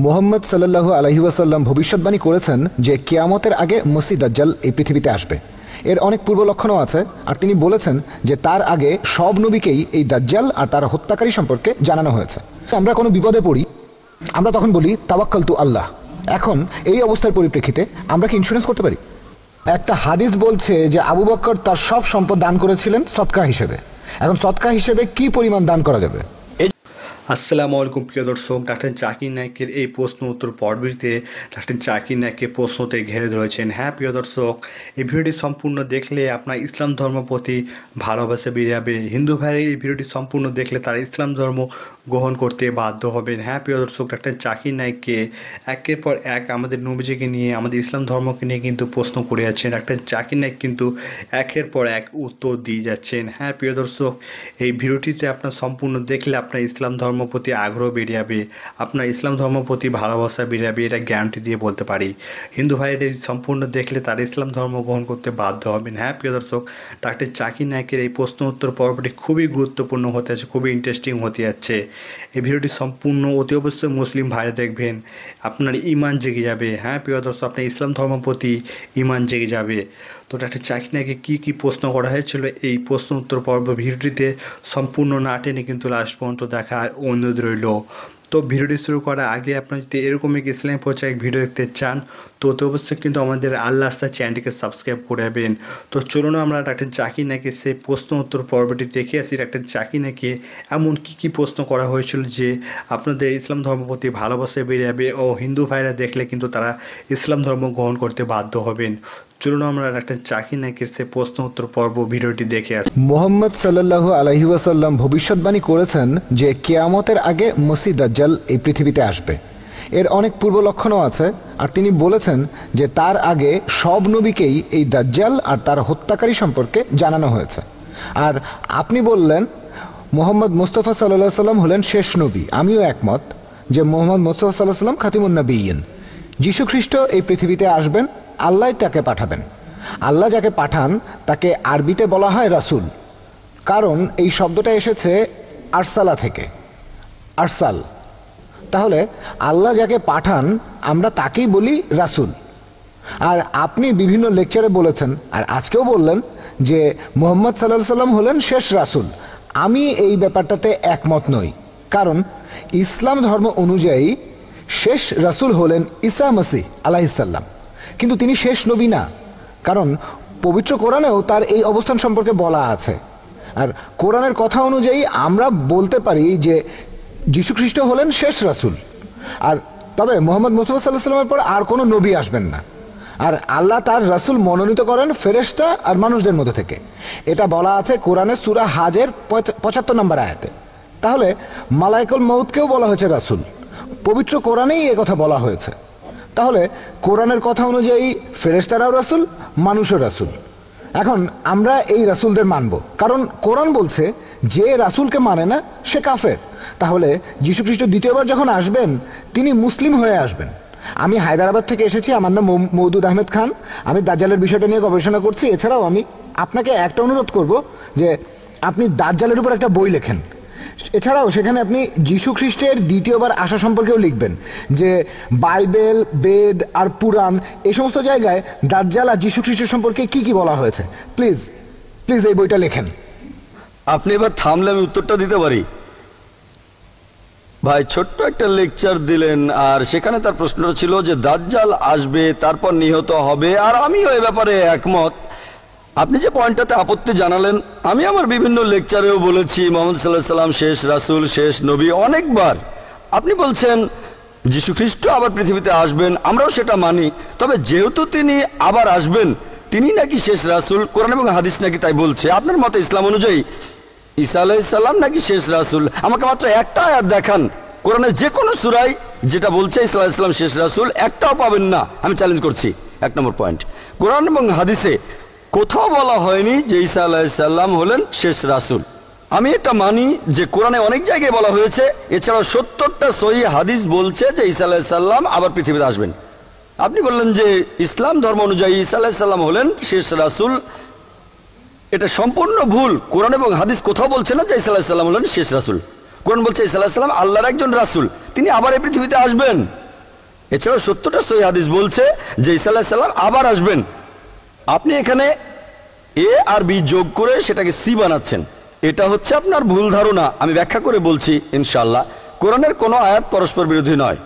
মুহাম্মদ সাল্লাল্লাহু আলাইহি ওয়াসাল্লাম ভবিষ্যৎবাণী করেছেন যে কিয়ামতের আগে মসিহ দাজ্জাল এই পৃথিবীতে আসবে। এর অনেক পূর্ব লক্ষণও আছে, আর তিনি বলেছেন যে তার আগে সব নবীকেই এই দাজ্জাল আর তার হত্যাকারী সম্পর্কে জানানো হয়েছে। আমরা কোনো বিপদে পড়ি, আমরা তখন বলি তাওয়াক্কালতু আল্লাহ। এখন এই অবস্থার পরিপ্রেক্ষিতে আমরা কি ইন্স্যুরেন্স করতে পারি? একটা হাদিস বলছে যে আবু বকর তার সব সম্পদ দান করেছিলেন সদকা হিসেবে। এখন সদকা হিসেবে কি পরিমাণ দান করা যাবে? আসসালামু আলাইকুম প্রিয় দর্শক, ডাক্তার জাকির নায়েকের এই প্রশ্ন উত্তর পর্বটিতে ডাক্তার জাকির নায়েককে প্রশ্নতে ঘিরে ধরেছেন। হ্যাঁ প্রিয় দর্শক, এই ভিডিওটি সম্পূর্ণ দেখলে আপনার ইসলাম ধর্ম প্রতি ভালোবাসা বেড়ে যাবে। হিন্দু ভাইয়ের এই ভিডিওটি সম্পূর্ণ দেখলে তারা ইসলাম ধর্ম গ্রহণ করতে বাধ্য হবেন। হ্যাঁ প্রিয় দর্শক, ডাক্তার জাকির নায়েককে একের পর এক আমাদের নবীজিকে নিয়ে, আমাদের ইসলাম ধর্মকে নিয়ে কিন্তু প্রশ্ন করে যাচ্ছেন। ডাক্তার জাকির নায়েক কিন্তু একের পর এক উত্তর দিয়ে যাচ্ছেন। হ্যাঁ প্রিয় দর্শক, এই ভিডিওটিতে আপনার সম্পূর্ণ দেখলে আপনার ইসলাম ধর্ম প্রতি আগ্রহ বেড়ে যাবে, আপনার ইসলাম ধর্ম প্রতি ভালোবাসা বেড়ে যাবে, এটা গ্যারান্টি দিয়ে বলতে পারি। হিন্দু ভাইয়ের এই সম্পূর্ণ দেখলে তারা ইসলাম ধর্ম গ্রহণ করতে বাধ্য হবেন। হ্যাঁ প্রিয় দর্শক, ডাক্তার জাকির নায়েকের এই প্রশ্ন উত্তর পর্বটি খুবই গুরুত্বপূর্ণ হতে যাচ্ছে, খুবই ইন্টারেস্টিং হতে যাচ্ছে। এই ভিডিওটি সম্পূর্ণ অতি অবশ্যই মুসলিম ভাইরা দেখবেন, আপনার ঈমান জেগে যাবে। হ্যাঁ প্রিয় দর্শক, আপনার ইসলাম ধর্ম প্রতি ঈমান জেগে যাবে। তো ডাক্তার জাকির নায়েককে কী প্রশ্ন করা হয়েছিল এই প্রশ্ন উত্তর পর্ব ভিডিওটিতে সম্পূর্ণ না টেনে কিন্তু লাস্ট পর্যন্ত দেখার অনুরোধ রইল। তো ভিডিওটি শুরু করার আগে আপনার যদি এরকম এক ইসলামিক পর্যায়ে ভিডিও দেখতে চান তো অবশ্যই কিন্তু আমাদের আল্লাহ আস্তা চ্যানেলটিকে সাবস্ক্রাইব করে দেবেন। তো চলুন আমরা ডাক্তার জাকির নায়েকের সেই প্রশ্ন উত্তর পর্বটি দেখে আসি। ডাক্তার জাকির নায়েককে এমন কী প্রশ্ন করা হয়েছিল যে আপনাদের ইসলাম ধর্ম প্রতি ভালোবাসা বেড়ে যাবে ও হিন্দু ভাইরা দেখলে কিন্তু তারা ইসলাম ধর্ম গ্রহণ করতে বাধ্য হবেন। চলুন আমরা ডাক্তার জাকির নায়েকের সেই প্রশ্ন উত্তর পর্ব ভিডিওটি দেখে আসি। মুহাম্মদ সাল্লাল্লাহু আলাইহি ওয়াসাল্লাম ভবিষ্যৎবাণী করেছেন যে কিয়ামতের আগে মসিহ দাজ্জাল এই পৃথিবীতে আসবে। এর অনেক পূর্ব লক্ষণও আছে, আর তিনি বলেছেন যে তার আগে সব নবীকেই এই দাজ্জাল আর তার হত্যাকারী সম্পর্কে জানানো হয়েছে। আর আপনি বললেন মুহাম্মদ মুস্তাফা সাল্লাল্লাহু আলাইহি সাল্লাম হলেন শেষ নবী। আমিও একমত যে মুহাম্মদ মুস্তাফা সাল্লাল্লাহু আলাইহি সাল্লাম খাতিমুন নবিয়্যিন। যীশু খ্রিস্ট এই পৃথিবীতে আসবেন, আল্লাহ তাকে পাঠাবেন। আল্লাহ যাকে পাঠান তাকে আরবিতে বলা হয় রাসূল, কারণ এই শব্দটা এসেছে আরসালা থেকে, আরসাল। তাহলে আল্লাহ যাকে পাঠান আমরা তাকেই বলি রাসূল। আর আপনি বিভিন্ন লেকচারে বলেছেন, আর আজকেও বললেন যে মুহাম্মদ সাল্লাল্লাহু আলাইহি সাল্লাম হলেন শেষ রাসূল। আমি এই ব্যাপারটাতে একমত নই, কারণ ইসলাম ধর্ম অনুযায়ী শেষ রাসূল হলেন ঈসা মসিহ আলাইহিস সালাম, কিন্তু তিনি শেষ নবী না, কারণ পবিত্র কোরআনেও তার এই অবস্থান সম্পর্কে বলা আছে। আর কোরআনের কথা অনুযায়ী আমরা বলতে পারি যে যীশু খ্রিস্ট হলেন শেষ রাসূল। আর তবে মুহাম্মদ মুস্তাফা সাল্লাল্লাহু আলাইহি সাল্লামের পর আর কোনো নবী আসবেন না। আর আল্লাহ তার রাসূল মনোনীত করেন ফেরেশতা আর মানুষদের মধ্যে থেকে, এটা বলা আছে কোরআনের সূরা হাজের ৭৫ নম্বর আয়াতে। তাহলে মালাইকুল মউতকেও বলা হয়েছে রাসূল, পবিত্র কোরআনেই এ কথা বলা হয়েছে। তাহলে কোরআনের কথা অনুযায়ী ফেরেশতারাও রাসূল, মানুষও রাসূল। এখন আমরা এই রাসূলদের মানব, কারণ কোরআন বলছে যে রাসূলকে মানে না সে কাফের। তাহলে যীশু খ্রিস্ট দ্বিতীয়বার যখন আসবেন তিনি মুসলিম হয়ে আসবেন। আমি হায়দ্রাবাদ থেকে এসেছি, আমার নাম মওদুদ আহমেদ খান। আমি দাজ্জালের বিষয়টা নিয়ে গবেষণা করছি। এছাড়াও আমি আপনাকে একটা অনুরোধ করব যে আপনি দাজ্জালের উপর একটা বই লেখেন। এছাড়াও সেখানে আপনি যীশু খ্রিস্টের দ্বিতীয়বার আসা সম্পর্কেও লিখবেন, যে বাইবেল, বেদ আর পুরাণ এই সমস্ত জায়গায় দাজ্জাল আর যীশু খ্রিস্টের সম্পর্কে কি বলা হয়েছে। প্লিজ প্লিজ এই বইটা লেখেন। আপনি এবার থামলে আমি উত্তরটা দিতে পারি। ভাই ছোট্ট একটা লেকচার দিলেন, আর সেখানে তার প্রশ্নটা ছিল যে দাজ্জাল আসবে, তারপর নিহত হবে, আর আমিও এ ব্যাপারে একমত। আপনি যে পয়েন্টটাতে আপত্তি জানালেন, আমি আমার বিভিন্ন লেকচারেও বলেছি মুহাম্মদ সাল্লাল্লাহু আলাইহি সাল্লাম শেষ রাসূল, শেষ নবী অনেকবার। আপনি বলছেন যীশু খ্রিস্ট আবার পৃথিবীতে আসবেন, আমরাও সেটা মানি। তবে যেহেতু তিনি আবার আসবেন, তিনি নাকি শেষ রাসূল, কোরআন এবং হাদিস নাকি তাই বলছে। আপনার মতে ইসলাম অনুযায়ী ঈসা আলাইহিস সালাম নাকি শেষ রাসূল? আমাকে মাত্র একটা আয়াত দেখান কোরআনের যে কোনো সূরায় যেটা বলছে ঈসা আলাইহিস সালাম শেষ রাসূল, একটাও পাবেন না। আমি চ্যালেঞ্জ করছি। ১ নম্বর পয়েন্ট, কোরআন এবং হাদিসে কোথাও বলা হয়নি যে ঈসা আলাইহিস সালাম হলেন শেষ রাসূল। আমি এটা মানি যে কোরআনে অনেক জায়গায় বলা হয়েছে, এছাড়াও ৭০টা সহিহ হাদিস বলছে যে ঈসা আলাইহিস সালাম আবার পৃথিবীতে আসবেন। আপনি বললেন যে ইসলাম ধর্ম অনুযায়ী ঈসা আলাইহিস সালাম হলেন শেষ রাসূল, এটা সম্পূর্ণ ভুল। কোরআন এবং হাদিস কোথাও বলছে না যে ঈসা আলাইহিস সালাম হলেন শেষ রাসূল। কোরআন বলছে ঈসা আলাইহিস সালাম আল্লাহর একজন রাসূল, তিনি আবার এই পৃথিবীতে আসবেন। এছাড়াও 70টা সহিহ হাদিস বলছে যে ঈসা আলাইহিস সালাম আবার আসবেন। আপনি এখানে এ আর বি যোগ করে সেটাকে সি বানাচ্ছেন, এটা হচ্ছে আপনার ভুল ধারণা। আমি ব্যাখ্যা করে বলছি ইনশাআল্লাহ। কোরআনের কোনো আয়াত পরস্পর বিরোধী নয়।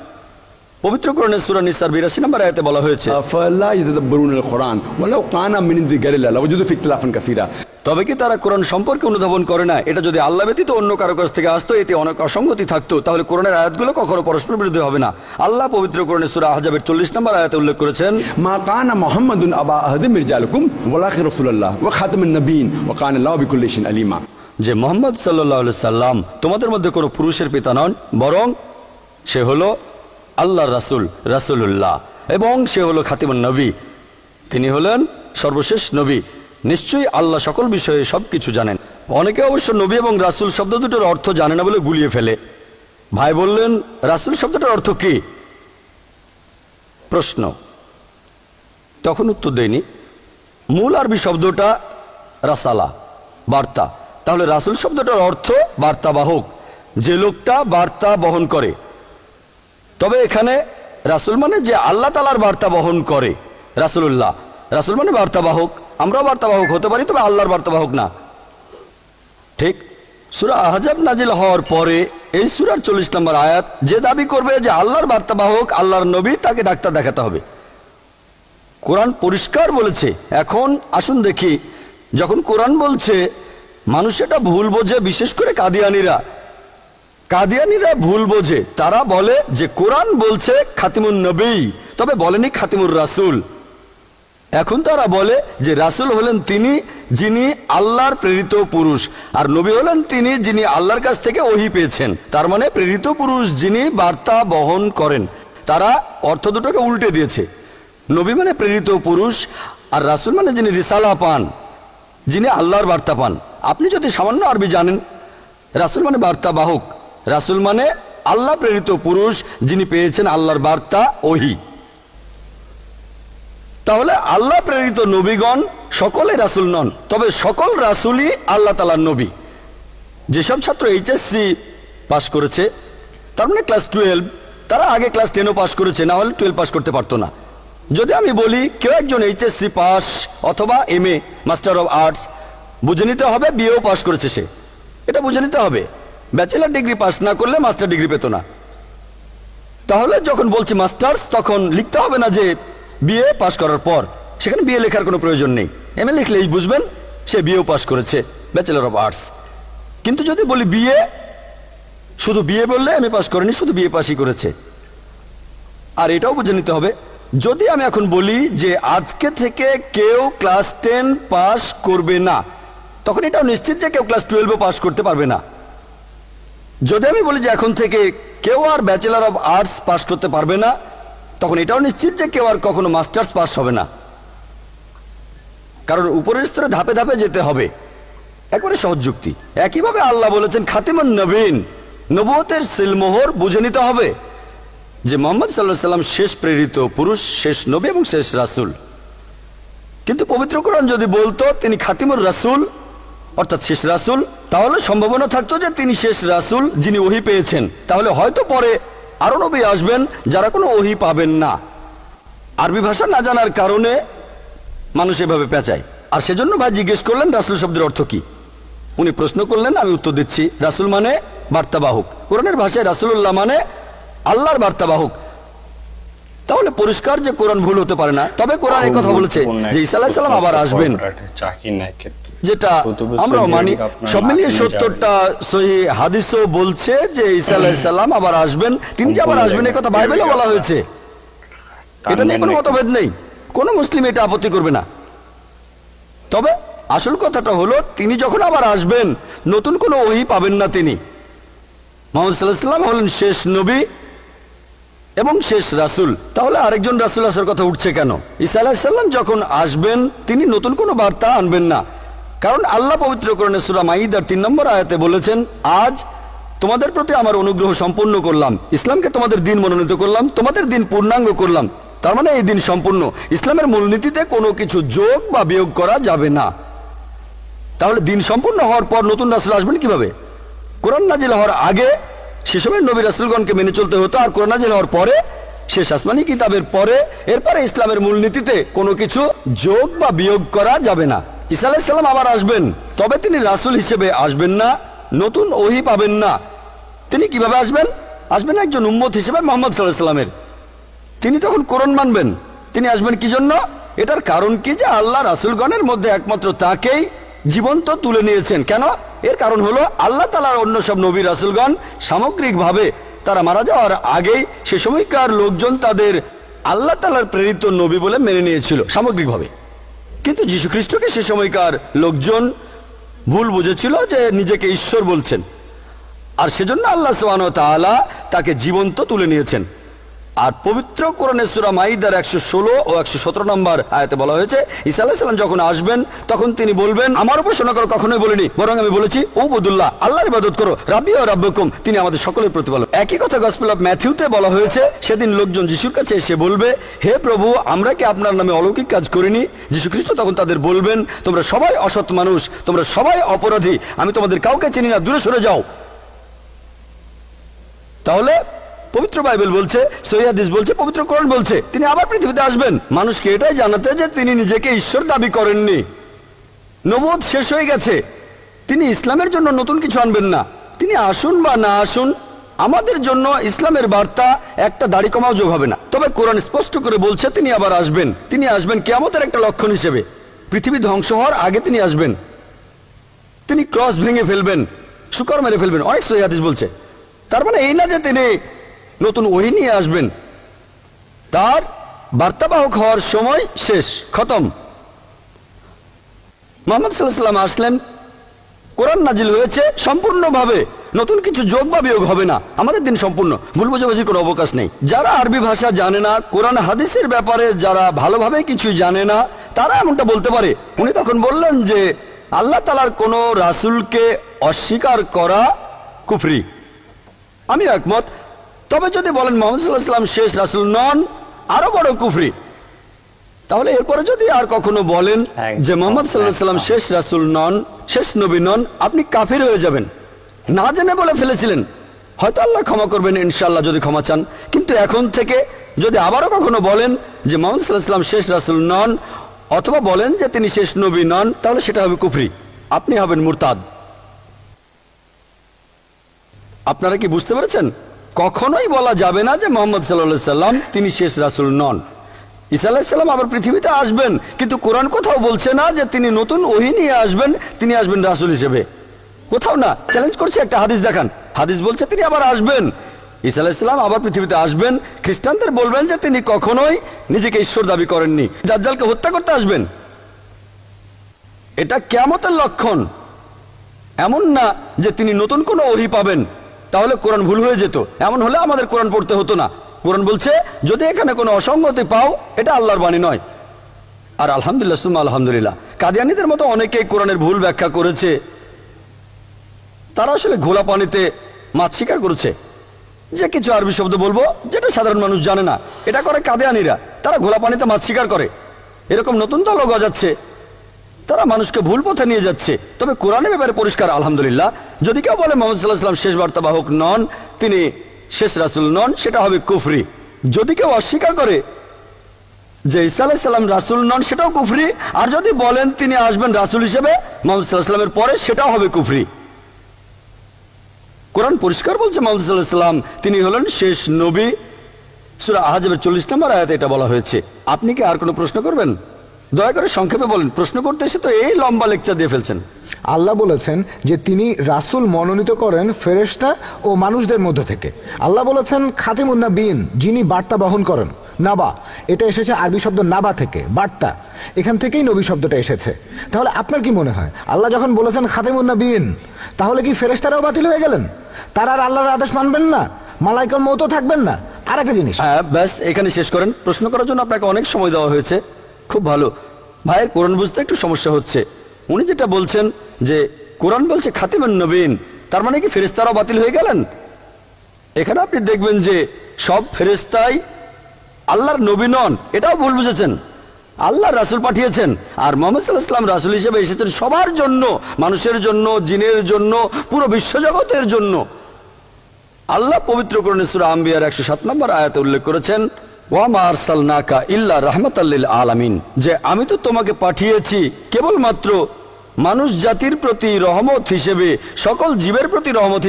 পবিত্র কোরআনের সূরা নিসার 82 নম্বর আয়াতে বলা হয়েছে, আফালা ইয়াতাদাব্বারুনাল কুরআন ওয়ালাউ কানা মিন ইনদি গায়রিল্লাহ লাওয়াজাদু ফি ইখতিলাফান কাসীরা। তবে কি তারা কোরআন সম্পর্কে অনুধাবন করে না? এটা যদি আল্লাহ ব্যতীত অন্য কারো কাছ থেকে আসতো, এতে অনেক অসঙ্গতি থাকতো, তাহলে কোরআনের আয়াতগুলো কখনো পরস্পর বিরোধী হবে না। আল্লাহ পবিত্র কোরআনের সূরা আহজাবের 40 নম্বর আয়াতে উল্লেখ করেছেন, মা কানা মুহাম্মাদুন আবা আহাদিম মির রিজালিকুম ওয়ালাকিন রাসূলুল্লাহ ওয়া খাতামুন নবিয়্যিন ওয়া কানা আল্লাহু বিকুল্লি শাইইন আলিমা। যে মুহাম্মদ সাল্লাল্লাহু আলাইহি সাল্লাম তোমাদের মধ্যে কোনো পুরুষের পিতা নন, বরং সে হলো আল্লাহর রাসূল, রাসূলুল্লাহ, এবং সে হলো খাতিমুন নবী, তিনি হলেন সর্বশেষ নবী। নিশ্চয়ই আল্লাহ সকল বিষয়ে সবকিছু জানেন। অনেকে অবশ্য নবী এবং রাসূল শব্দ দুটোর অর্থ জানে না বলে গুলিয়ে ফেলে। ভাই বললেন, রাসূল শব্দটার অর্থ কি? প্রশ্ন। তখন উত্তর দেয়নি। মূল আরবি শব্দটা রাসালা, বার্তা। তাহলে রাসূল শব্দটার অর্থ বার্তাবাহক, যে লোকটা বার্তা বহন করে। তবে এখানে রাসূল মানে যে আল্লাহ তাআলার বার্তা বহন করে, রাসূলুল্লাহ। রাসূল মানে বার্তাবাহক। আমরাও বার্তাবাহক হতে পারি, তবে আল্লাহর বার্তাবাহক না। ঠিক সূরা আহজাব নাজিল হওয়ার পরে এই সূরার 40 নম্বর আয়াত, যে দাবি করবে যে আল্লাহর বার্তাবাহক আল্লাহর নবী, তাকে ডাক্তার দেখাতে হবে। কোরআন পরিষ্কার বলেছে। এখন আসুন দেখি, যখন কোরআন বলছে মানুষ এটা ভুল বোঝে, বিশেষ করে কাদিয়ানীরা ভুল বোঝে। তারা বলে যে কোরআন বলছে খাতিমুন নবী, তবে বলেনি খাতিমুর রাসূল। এখন তারা বলে যে রাসূল হলেন তিনি যিনি আল্লাহর প্রেরিত পুরুষ, আর নবী হলেন তিনি যিনি আল্লাহর কাছ থেকে ওহী পেয়েছেন। তার মানে প্রেরিত পুরুষ যিনি বার্তা বহন করেন। তারা অর্থ দুটোকে উল্টে দিয়েছে। নবী মানে প্রেরিত পুরুষ, আর রাসূল মানে যিনি রিসালা পান, যিনি আল্লাহর বার্তা পান। আপনি যদি সামান্য আরবি জানেন, রাসূল মানে বার্তাবাহক, রাসূল মানে আল্লাহ প্রেরিত পুরুষ যিনি পেয়েছেন আল্লাহর বার্তা, ওহী। তাহলে আল্লাহ প্রেরিত নবীগণ সকলে রাসূল নন, তবে সকল রাসূলই আল্লাহ তাআলার নবী। যেসব ছাত্র এইচএসসি পাস করেছে, তার মানে ক্লাস 12, তারা আগে ক্লাস 10ও পাস করেছে, না হলে 12 পাস করতে পারতো না। যদি আমি বলি কেউ একজন এইচএসসি পাস অথবা এমএ মাস্টার অফ আর্টস, বুঝে নিতে হবে বিএও পাস করেছে সে, এটা বুঝে নিতে হবে। ব্যাচেলার ডিগ্রি পাস না করলে মাস্টার ডিগ্রি পেত না। তাহলে যখন বলছি মাস্টার্স, তখন লিখতে হবে না যে বিএ পাস করার পর, সেখানে বিএ লেখার কোনো প্রয়োজন নেই। এমএ লিখলেই বুঝবেন সে বিএও পাস করেছে, ব্যাচেলার অফ আর্টস। কিন্তু যদি বলি বিএ, শুধু বিএ বললে এমএ পাস করেনি, শুধু বিএ পাসই করেছে। আর এটাও বুঝে নিতে হবে, যদি আমি এখন বলি যে আজকে থেকে কেউ ক্লাস 10 পাস করবে না, তখন এটাও নিশ্চিত যে কেউ ক্লাস 12ও পাস করতে পারবে না। যদি আমি বলি যে এখন থেকে কেউ আর ব্যাচেলার অফ আর্টস পাস করতে পারবে না, তখন এটাও নিশ্চিত যে কেউ আর কখনো মাস্টার্স পাস হবে না। কারণ উপরের স্তরে ধাপে ধাপে যেতে হবে, একবারে সহজ যুক্তি। একইভাবে আল্লাহ বলেছেন খাতিমুন নবীন, নবুয়তের সিলমোহর বুঝে নিতে হবে যে মুহাম্মদ সাল্লাল্লাহু আলাইহি সাল্লাম শেষ প্রেরিত পুরুষ, শেষ নবী এবং শেষ রাসূল। কিন্তু পবিত্র কোরআন যদি বলতো তিনি খাতিমুর রাসূল, অর্থাৎ শেষ রাসূল, তাহলে সম্ভাবনা থাকতো যে তিনি শেষ রাসূল যিনি ওহী পেয়েছেন। তাহলে হয়তো পরে আরো নবী আসবেন যারা কোনো ওহী পাবেন না। আরবি ভাষা না জানার কারণে মানুষ এভাবে পেঁচায়। আর সেজন্য ভাই জিজ্ঞেস করলেন রাসূল শব্দের অর্থ কি। উনি প্রশ্ন করলেন, আমি উত্তর দিচ্ছি। রাসূল মানে বার্তাবাহক। কোরআনের ভাষায় রাসূলুল্লাহ মানে আল্লাহর বার্তাবাহক। তাহলে পরিষ্কার যে কোরআন ভুল হতে পারে না। তবে কোরআন এই কথা বলেছে যে ঈসা আলাইহিস সালাম আবার আসবেন, যেটা আমরাও মানি। সব মিলিয়ে 70টা সহিহ হাদিসও বলছে যে ঈসা আলাইহিস সালাম আবার আসবেন। তিনি যে আবার আসবেন এই কথা বাইবেলে বলা হয়েছে, এটা নিয়ে কোনো মতভেদ নেই। কোনো মুসলিম এটা আপত্তি করবে না। তবে আসল কথাটা হলো তিনি যখন আবার আসবেন নতুন কোনো ওহী পাবেন না তিনি। মুহাম্মদ সাল্লাল্লাহু আলাইহি ওয়াসাল্লাম হলেন শেষ নবী এবং শেষ রাসূল। তাহলে আরেকজন রাসূল আসার কথা উঠছে কেন? ঈসা আলাইহিস সালাম যখন আসবেন তিনি নতুন কোনো বার্তা আনবেন না। কারণ আল্লাহ পবিত্র কোরআনে সূরা মাইদার 3 নম্বর আয়াতে বলেছেন, আজ তোমাদের প্রতি আমার অনুগ্রহ সম্পূর্ণ করলাম, ইসলামকে তোমাদের দিন মনোনীত করলাম, তোমাদের দিন পূর্ণাঙ্গ করলাম। তার মানে এই দিন সম্পূর্ণ। ইসলামের মূলনীতিতে কোনো কিছু যোগ বা বিয়োগ করা যাবে না। তাহলে দিন সম্পূর্ণ হওয়ার পর নতুন রাসূল আসবেন কিভাবে? কোরআন নাজিল হওয়ার আগে সে সময় নবী রাসূলগণকে মেনে চলতে হতো, আর কোরআন নাজিল হওয়ার পরে শেষ আসমানি কিতাবের পরে এরপরে ইসলামের মূলনীতিতে কোনো কিছু যোগ বা বিয়োগ করা যাবে না। ঈসা আলাইহিস সালাম আবার আসবেন, তবে তিনি রাসূল হিসেবে আসবেন না, নতুন ওহী পাবেন না। তিনি কিভাবে আসবেন? আসবেন একজন উম্মত হিসেবে মুহাম্মদ সাল্লাল্লাহু আলাইহি ওয়াসাল্লামের। তিনি তখন কোরআন মানবেন। তিনি আসবেন কি জন্য? এটার কারণ কি যে আল্লাহ রাসূলগণের মধ্যে একমাত্র তাকেই জীবন্ত তুলে নিয়েছেন। কেন? এর কারণ হলো আল্লাহ তাআলার অন্য সব নবী রাসূলগণ সামগ্রিকভাবে তারা মারা যাওয়ার আগেই সে সময়কার লোকজন তাদের আল্লাহ তাআলার প্রেরিত নবী বলে মেনে নিয়েছিল সামগ্রিকভাবে। কিন্তু যীশু খ্রিস্টকে সে সময়কার লোকজন ভুল বুঝেছিল যে নিজেকে ঈশ্বর বলছেন, আর সেজন্য আল্লাহ সুবহানাহু ওয়া তাআলা তাকে জীবন্ত তুলে নিয়েছেন। আর পবিত্র কোরআনের সূরা মাইদার 116 ও 117 নম্বর আয়াতে বলা হয়েছে ঈসা আলাইহিস সালাম যখন আসবেন তখন তিনি বলবেন, আমার উপাসনা করো কখনোই বলিনি, বরং আমি বলেছি উবুদুল্লাহ, আল্লাহর ইবাদত করো, রাব্বি ওয়া রাব্বুকুম, তিনি আমাদের সকলের প্রতিপালক। একই কথা গসপেল অফ ম্যাথিউতে বলা হয়েছে, সেদিন লোকজন যিশুর কাছে এসে বলবে, হে প্রভু, আমরা কি আপনার নামে অলৌকিক কাজ করিনি? যীশু খ্রিস্ট তখন তাদের বলবেন, তোমরা সবাই অসৎ মানুষ, তোমরা সবাই অপরাধী, আমি তোমাদের কাউকে চিনি না, দূরে সরে যাও। তাহলে পবিত্র বাইবেল বলছে, সহিহ হাদিস বলছে, পবিত্র কোরআন বলছে তিনি আবার পৃথিবীতে আসবেন মানুষকে এটাই জানাতে যে তিনি নিজেকে ঈশ্বর দাবি করেননি। নবুয়ত শেষ হয়ে গেছে, তিনি ইসলামের জন্য নতুন কিছু আনবেন না। তিনি আসুন বা না আসুন, আমাদের জন্য ইসলামের বার্তা একটা দাড়ি কমাও যোগ হবে না। তবে কোরআন স্পষ্ট করে বলছে তিনি আবার আসবেন। তিনি আসবেন কিয়ামতের একটা লক্ষণ হিসেবে। পৃথিবী ধ্বংস হওয়ার আগে তিনি আসবেন। তিনি ক্রস ভেঙে ফেলবেন, শুকর মেরে ফেলবেন, অনেক সহিহ হাদিস বলছে। তার মানে এই না যে তিনি নতুন ওহী নিয়ে আসবেন। তার বার্তাবাহক হওয়ার সময় শেষ, খতম। মুহাম্মদ সাল্লাল্লাহু আলাইহি ওয়াসাল্লাম আসলেন, কোরআন নাজিল হয়েছে সম্পূর্ণভাবে, নতুন কিছু যোগ বা বিয়োগ হবে না। আমাদের দিন সম্পূর্ণ, ভুল বোঝাবুঝির কোনো অবকাশ নেই। যারা আরবি ভাষা জানে না, কোরআন হাদিসের ব্যাপারে যারা ভালোভাবে কিছু জানে না, তারা এমনটা বলতে পারে। উনি তখন বললেন যে আল্লাহ তাআলার কোনো রাসূলকে অস্বীকার করা কুফরি। আমি একমত। তবে যদি বলেন মুহাম্মদ সাল্লাল্লাহু আলাইহি ওয়াসাল্লাম শেষ রাসূল নন, আরো বড় কুফরি। তাহলে এরপরে যদি আর কখনো বলেন যে মুহাম্মদ সাল্লাল্লাহু আলাইহি ওয়াসাল্লাম শেষ রাসূল নন, শেষ নবী নন, আপনি কাফির হয়ে যাবেন। না জেনে বলে ফেলেছিলেন, হয়তো আল্লাহ ক্ষমা করবেন ইনশাআল্লাহ যদি ক্ষমা চান। কিন্তু এখন থেকে যদি আবারও কখনো বলেন যে মুহাম্মদ সাল্লাল্লাহু আলাইহি ওয়াসাল্লাম শেষ রাসূল নন, অথবা বলেন যে তিনি শেষ নবী নন, তাহলে সেটা হবে কুফরি, আপনি হবেন মুরতাদ। আপনারা কি বুঝতে পেরেছেন? কখনোই বলা যাবে না যে মুহাম্মদ সাল্লাল্লাহু আলাইহি ওয়াসাল্লাম তিনি শেষ রাসূল নন। ঈসা আলাইহিস সালাম আবার পৃথিবীতে আসবেন, কিন্তু কোরআন কোথাও বলছে না যে তিনি নতুন ওহী নিয়ে আসবেন, তিনি আসবেন রাসূল হিসেবে, কোথাও না। চ্যালেঞ্জ করছে, একটা হাদিস দেখান। হাদিস বলছে তিনি আবার আসবেন, ঈসা আলাইহিস সালাম আবার পৃথিবীতে আসবেন। খ্রিস্টানদের বলবেন যে তিনি কখনোই নিজেকে ঈশ্বর দাবি করেননি, দাজ্জালকে হত্যা করতে আসবেন। এটা কিয়ামতের লক্ষণ। এমন না যে তিনি নতুন কোনো ওহী পাবেন, তাহলে কোরআন ভুল হয়ে যেত। এমন হলে আমাদের কোরআন পড়তে হতো না। কোরআন বলছে যদি এখানে কোনো অসঙ্গতি পাও, এটা আল্লাহর বাণী নয়। আর আলহামদুলিল্লাহ সুম্মা আলহামদুলিল্লাহ, কাদিয়ানীদের মতো অনেকেই কোরআনের ভুল ব্যাখ্যা করেছে। তারা আসলে ঘোলা পানিতে মাছ শিকার করেছে। যে কিছু আরবি শব্দ বলবো যেটা সাধারণ মানুষ জানে না, এটা করে কাদিয়ানীরা। তারা ঘোলা পানিতে মাছ শিকার করে, এরকম নতুন দলও গজাচ্ছে। তারা মানুষকে ভুল পথে নিয়ে যাচ্ছে। তবে কোরআনের ব্যাপারে পরিষ্কার আলহামদুলিল্লাহ। যদি কেউ বলে মুহাম্মদ সাল্লাল্লাহু আলাইহি ওয়াসাল্লাম শেষ বার্তাবাহক নন, তিনি শেষ রাসূল নন, সেটা হবে কুফরি। যদি কেউ অস্বীকার করে যে ঈসা আলাইহিস সালাম রাসূল নন, সেটাও কুফরি। আর যদি বলেন তিনি আসবেন রাসূল হিসেবে মুহাম্মদ সাল্লাল্লাহু আলাইহি ওয়াসাল্লামের পরে, সেটাও হবে কুফরি। কোরআন পরিষ্কার বলছে মুহাম্মদ সাল্লাল্লাহু আলাইহি ওয়াসাল্লাম তিনি হলেন শেষ নবী। সূরা আহজাবের 40 নম্বর আয়াতে এটা বলা হয়েছে। আপনি কি আর কোনো প্রশ্ন করবেন? দয়া করে সংক্ষেপে বলেন। প্রশ্ন করতে এসে তো এই লম্বা লেকচার দিয়ে ফেলছেন। আল্লাহ বলেছেন যে তিনি রাসূল মনোনীত করেন ফেরেশতা ও মানুষদের মধ্যে থেকে। আল্লাহ বলেছেন খাতিমুন নাবিয়িন, যিনি বার্তা বহন করেন। নাবা, এটা এসেছে আরবি শব্দ নাবা থেকে, বার্তা। এখান থেকেই নবী শব্দটা এসেছে। তাহলে আপনার কি মনে হয় আল্লাহ যখন বলেছেন খাতিমুন নাবিয়িন, তাহলে কি ফেরেশতারাও বাতিল হয়ে গেলেন? তারা আর আল্লাহর আদেশ মানবেন না? মালাইকার মওতও থাকবেন না? আর একটা জিনিস, হ্যাঁ ব্যাস এখানে শেষ করেন। প্রশ্ন করার জন্য আপনাকে অনেক সময় দেওয়া হয়েছে, খুব ভালো। ভাইয়ের কোরআন বুঝতে একটু সমস্যা হচ্ছে। উনি যেটা বলছেন যে কোরআন বলছে খাতিমুন নবীন, তার মানে কি ফেরেশতারাও বাতিল হয়ে গেলেন? এখানে আপনি দেখবেন যে সব ফেরেশতাই আল্লাহর নবী নন, এটাও ভুল বুঝেছেন। আল্লাহ রাসূল পাঠিয়েছেন, আর মুহাম্মদ সাল্লাল্লাহু আলাইহি ওয়াসাল্লাম রাসূল হিসেবে এসেছেন সবার জন্য, মানুষের জন্য, জিনের জন্য, পুরো বিশ্বজগতের জন্য। আল্লাহ পবিত্র কোরআনে সূরা আম্বিয়ার 107 নম্বর আয়াতে উল্লেখ করেছেন ওয়া মা আরসালনাকা ইল্লা রাহমাতাল লিল আলামিন, যে আমি তো তোমাকে পাঠিয়েছি কেবলমাত্র মানুষ জাতির প্রতি রহমত হিসেবে, সকল জীবের প্রতি রহমত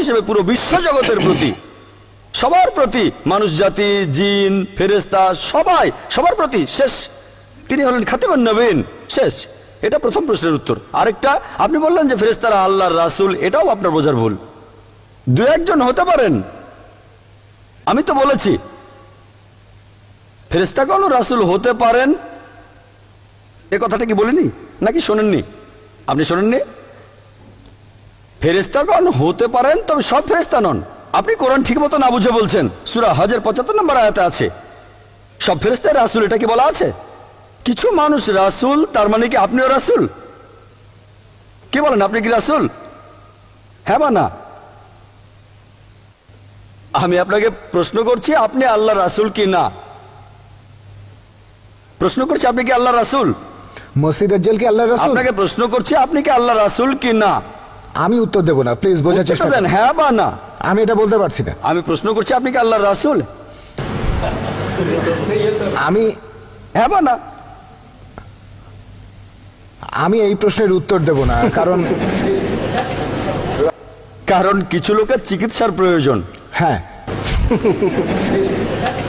হিসেবে পুরো বিশ্ব জগতের প্রতি, সবার প্রতি, মানুষ জাতি, জিন, ফেরেশতা, সবার প্রতি শেষ। তিনি হলেন খাতেমুন নবীন, শেষ। এটা প্রথম প্রশ্নের উত্তর। আরেকটা, আপনি বললেন যে ফেরেশতারা আল্লাহর রাসূল, এটাও আপনার বোঝার ভুল। দু একজন হতে পারেন, আমি তো বলেছি ফেরেশতাগণ রাসূল হতে পারেন, এ কথাটা কি বলিনি নাকি শোনেননি? আপনি শোনেননি? ফেরেশতাগণ হতে পারেন, তবে সব ফেরেশতা নন। আপনি কোরআন ঠিক মতো না বুঝে বলছেন। সূরা হজের 75 নম্বর আয়াতে আছে সব ফেরেশতাই রাসূল, এটা কি বলা আছে? কিছু মানুষ রাসূল, তার মানে কি আপনিও রাসূল? কি বলেন, আপনি কি রাসূল? হ্যাঁ বা না? আমি আপনাকে প্রশ্ন করছি, আপনি আল্লাহ রাসূল কি না? প্রশ্ন করছি, আপনি কি আল্লাহ রাসূল? মসিহ দাজ্জাল কি আল্লাহর রাসূল? আপনাকে প্রশ্ন করছি, আপনি কি আল্লাহ রাসূল কি না? আমি উত্তর দেব না, প্লিজ বোঝার চেষ্টা দেন, করুন। হ্যাঁ বা না? আমি এটা বলতে পারছি না। আমি প্রশ্ন করছি, আপনি কি আল্লাহর রাসূল? আমি হ্যাঁ বা না? আমি এই প্রশ্নের উত্তর দেব না, কারণ কিছু লোকের চিকিৎসার প্রয়োজন। হ্যাঁ,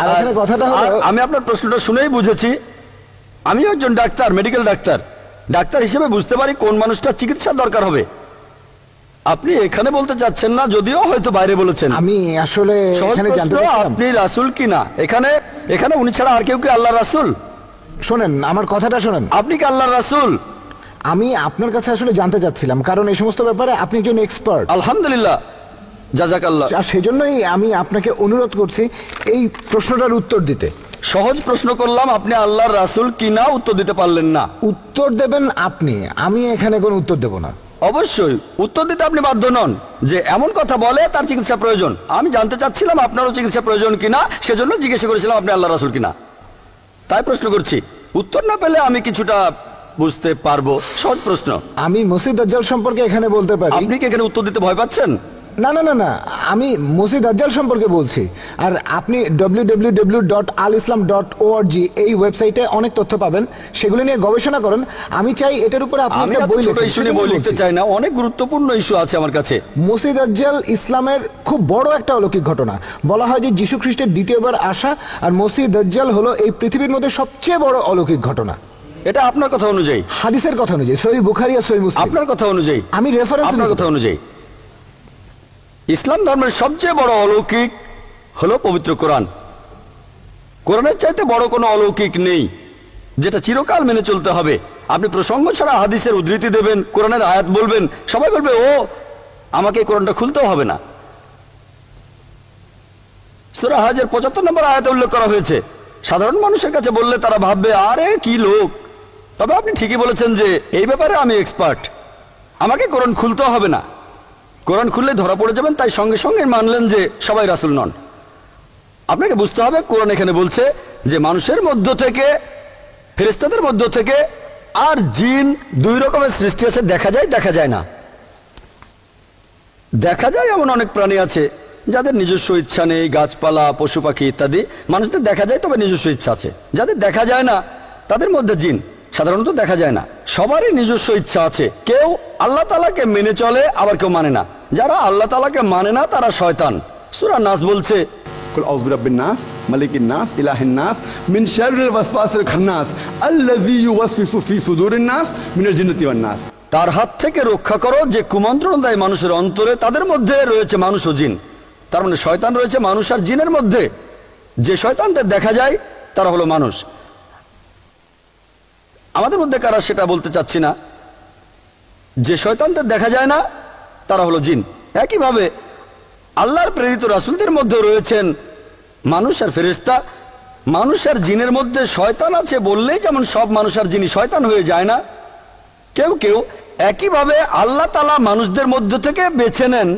আর এখানে কথাটা আর হলো, আমি আপনার প্রশ্নটা শুনেই বুঝেছি, আমি একজন ডাক্তার, মেডিকেল ডাক্তার হিসেবে বুঝতে পারি কোন মানুষটার চিকিৎসার দরকার হবে। আপনি এখানে বলতে চাচ্ছেন না, যদিও হয়তো বাইরে বলেছেন। আমি আসলে সহজ এখানে জানতে প্রশ্ন, চাচ্ছিলাম, আপনি রাসূল কি না? এখানে উনি ছাড়া আর কেউ কি আল্লাহর রাসূল? শোনেন আমার কথাটা শোনেন। আপনি কি আল্লাহর রাসূল? আমি আপনার কাছে আসলে জানতে চাচ্ছিলাম, কারণ এই সমস্ত ব্যাপারে আপনি একজন এক্সপার্ট। আলহামদুলিল্লাহ, জাযাকাল্লাহ। আর সেজন্যই আমি আপনাকে অনুরোধ করছি এই প্রশ্নটার উত্তর দিতে। সহজ প্রশ্ন করলাম, আপনি আল্লাহর রাসূল কি না, উত্তর দিতে পারলেন না। উত্তর দেবেন আপনি, আমি এখানে কোনো উত্তর দেব না। অবশ্যই উত্তর দিতে আপনি বাধ্য নন। যে এমন কথা বলে তার চিকিৎসা প্রয়োজন, আমি জানতে চাচ্ছিলাম আপনারও চিকিৎসা প্রয়োজন কিনা, সেজন্য জিজ্ঞাসা করেছিলাম আপনি আল্লাহ রাসূল কিনা। তাই প্রশ্ন করছি, উত্তর না পেলে আমি কিছুটা বুঝতে পারবো। সহজ প্রশ্ন। আমি মসিহ দাজ্জাল সম্পর্কে এখানে বলতে পারি। আপনি কি এখানে উত্তর দিতে ভয় পাচ্ছেন? না না না না, আমি মসিহ দাজ্জাল সম্পর্কে বলছি। আর আপনি www.alislam.org এই ওয়েবসাইটে অনেক তথ্য পাবেন, সেগুলো নিয়ে গবেষণা করেন। আমি চাই এটার উপর আপনি আমি একটা বই ছোট লিখুন। ইস্যু নিয়ে বই লিখতে চাই না, অনেক গুরুত্বপূর্ণ ইস্যু আছে আমার কাছে। মসিহ দাজ্জাল ইসলামের খুব বড় একটা অলৌকিক ঘটনা। বলা হয় যে যীশু খ্রিস্টের দ্বিতীয়বার আসা, আর মসিহ দাজ্জাল হলো এই পৃথিবীর মধ্যে সবচেয়ে বড় অলৌকিক ঘটনা। এটা আপনার কথা অনুযায়ী, হাদিসের কথা অনুযায়ী, সহিহ বুখারী আর সহিহ মুসলিম। আপনার কথা অনুযায়ী, আমি রেফারেন্স আপনার কথা অনুযায়ী ইসলাম ধর্মের সবচেয়ে বড় অলৌকিক হলো পবিত্র কোরআন। কোরআনের চাইতে বড় কোনো অলৌকিক নেই, যেটা চিরকাল মেনে চলতে হবে। আপনি প্রসঙ্গ ছাড়া হাদিসের উদ্ধৃতি দেবেন, কোরআনের আয়াত বলবেন, সবাই বলবে ও আমাকে এই কোরআনটা খুলতেও হবে না। সূরা হজের 75 নম্বর আয়াতে উল্লেখ করা হয়েছে। সাধারণ মানুষের কাছে বললে তারা ভাববে আরে কি লোক। তবে আপনি ঠিকই বলেছেন যে এই ব্যাপারে আমি এক্সপার্ট, আমাকে কোরআন খুলতেও হবে না। কোরআন খুললে ধরা পড়ে যাবেন, তাই সঙ্গে সঙ্গে মানলেন যে সবাই রাসূল নন। আপনাকে বুঝতে হবে, কোরআন এখানে বলছে যে মানুষের মধ্য থেকে, ফেরেশতাদের মধ্য থেকে আর জিন দুই রকমের সৃষ্টি আছে, দেখা যায় দেখা যায় না। দেখা যায় এমন অনেক প্রাণী আছে যাদের নিজস্ব ইচ্ছা নেই, গাছপালা, পশু পাখি ইত্যাদি। মানুষদের দেখা যায় তবে নিজস্ব ইচ্ছা আছে। যাদের দেখা যায় না তাদের মধ্যে জিন সাধারণত দেখা যায় না। সবারই নিজস্ব ইচ্ছা আছে। কেউ আল্লাহ তাআলাকে মেনে চলে, আবার কেউ মানে না। যারা আল্লাহ তাআলাকে মানে না তারা শয়তান। সূরা নাস বলছে কুল আউযু বিরাব্বিন নাস মালিকিন নাস ইলাহিন নাস মিন শাররিল ওয়াসওয়াসিল খান্নাস আল্লাযী ইউওয়াসওয়িসু ফি সুদুরিন নাস মিনাল জিন্নাতি ওয়ান নাস। তার হাত থেকে রক্ষা করো যে কুমন্ত্রণ দেয় মানুষের অন্তরে, তাদের মধ্যে রয়েছে মানুষ ও জিন। তার মানে শয়তান রয়েছে মানুষ আর জিনের মধ্যে। যে শয়তানদের দেখা যায় তারা হলো মানুষ। আমাদের মধ্যে কারা সেটা বলতে চাচ্ছি না। যে শয়তানদের দেখা যায় না তারা হলো জিন। একইভাবে আল্লাহর প্রেরিত রাসূলদের মধ্যে রয়েছেন মানুষ আর ফেরেশতা। মানুষ আর জিনের মধ্যে শয়তান আছে বললেই যেমন সব মানুষ আর জিনই শয়তান হয়ে যায় না, কেউ কেউ একইভাবে আল্লাহ তাআলা মানুষদের মধ্য থেকে বেছে নেন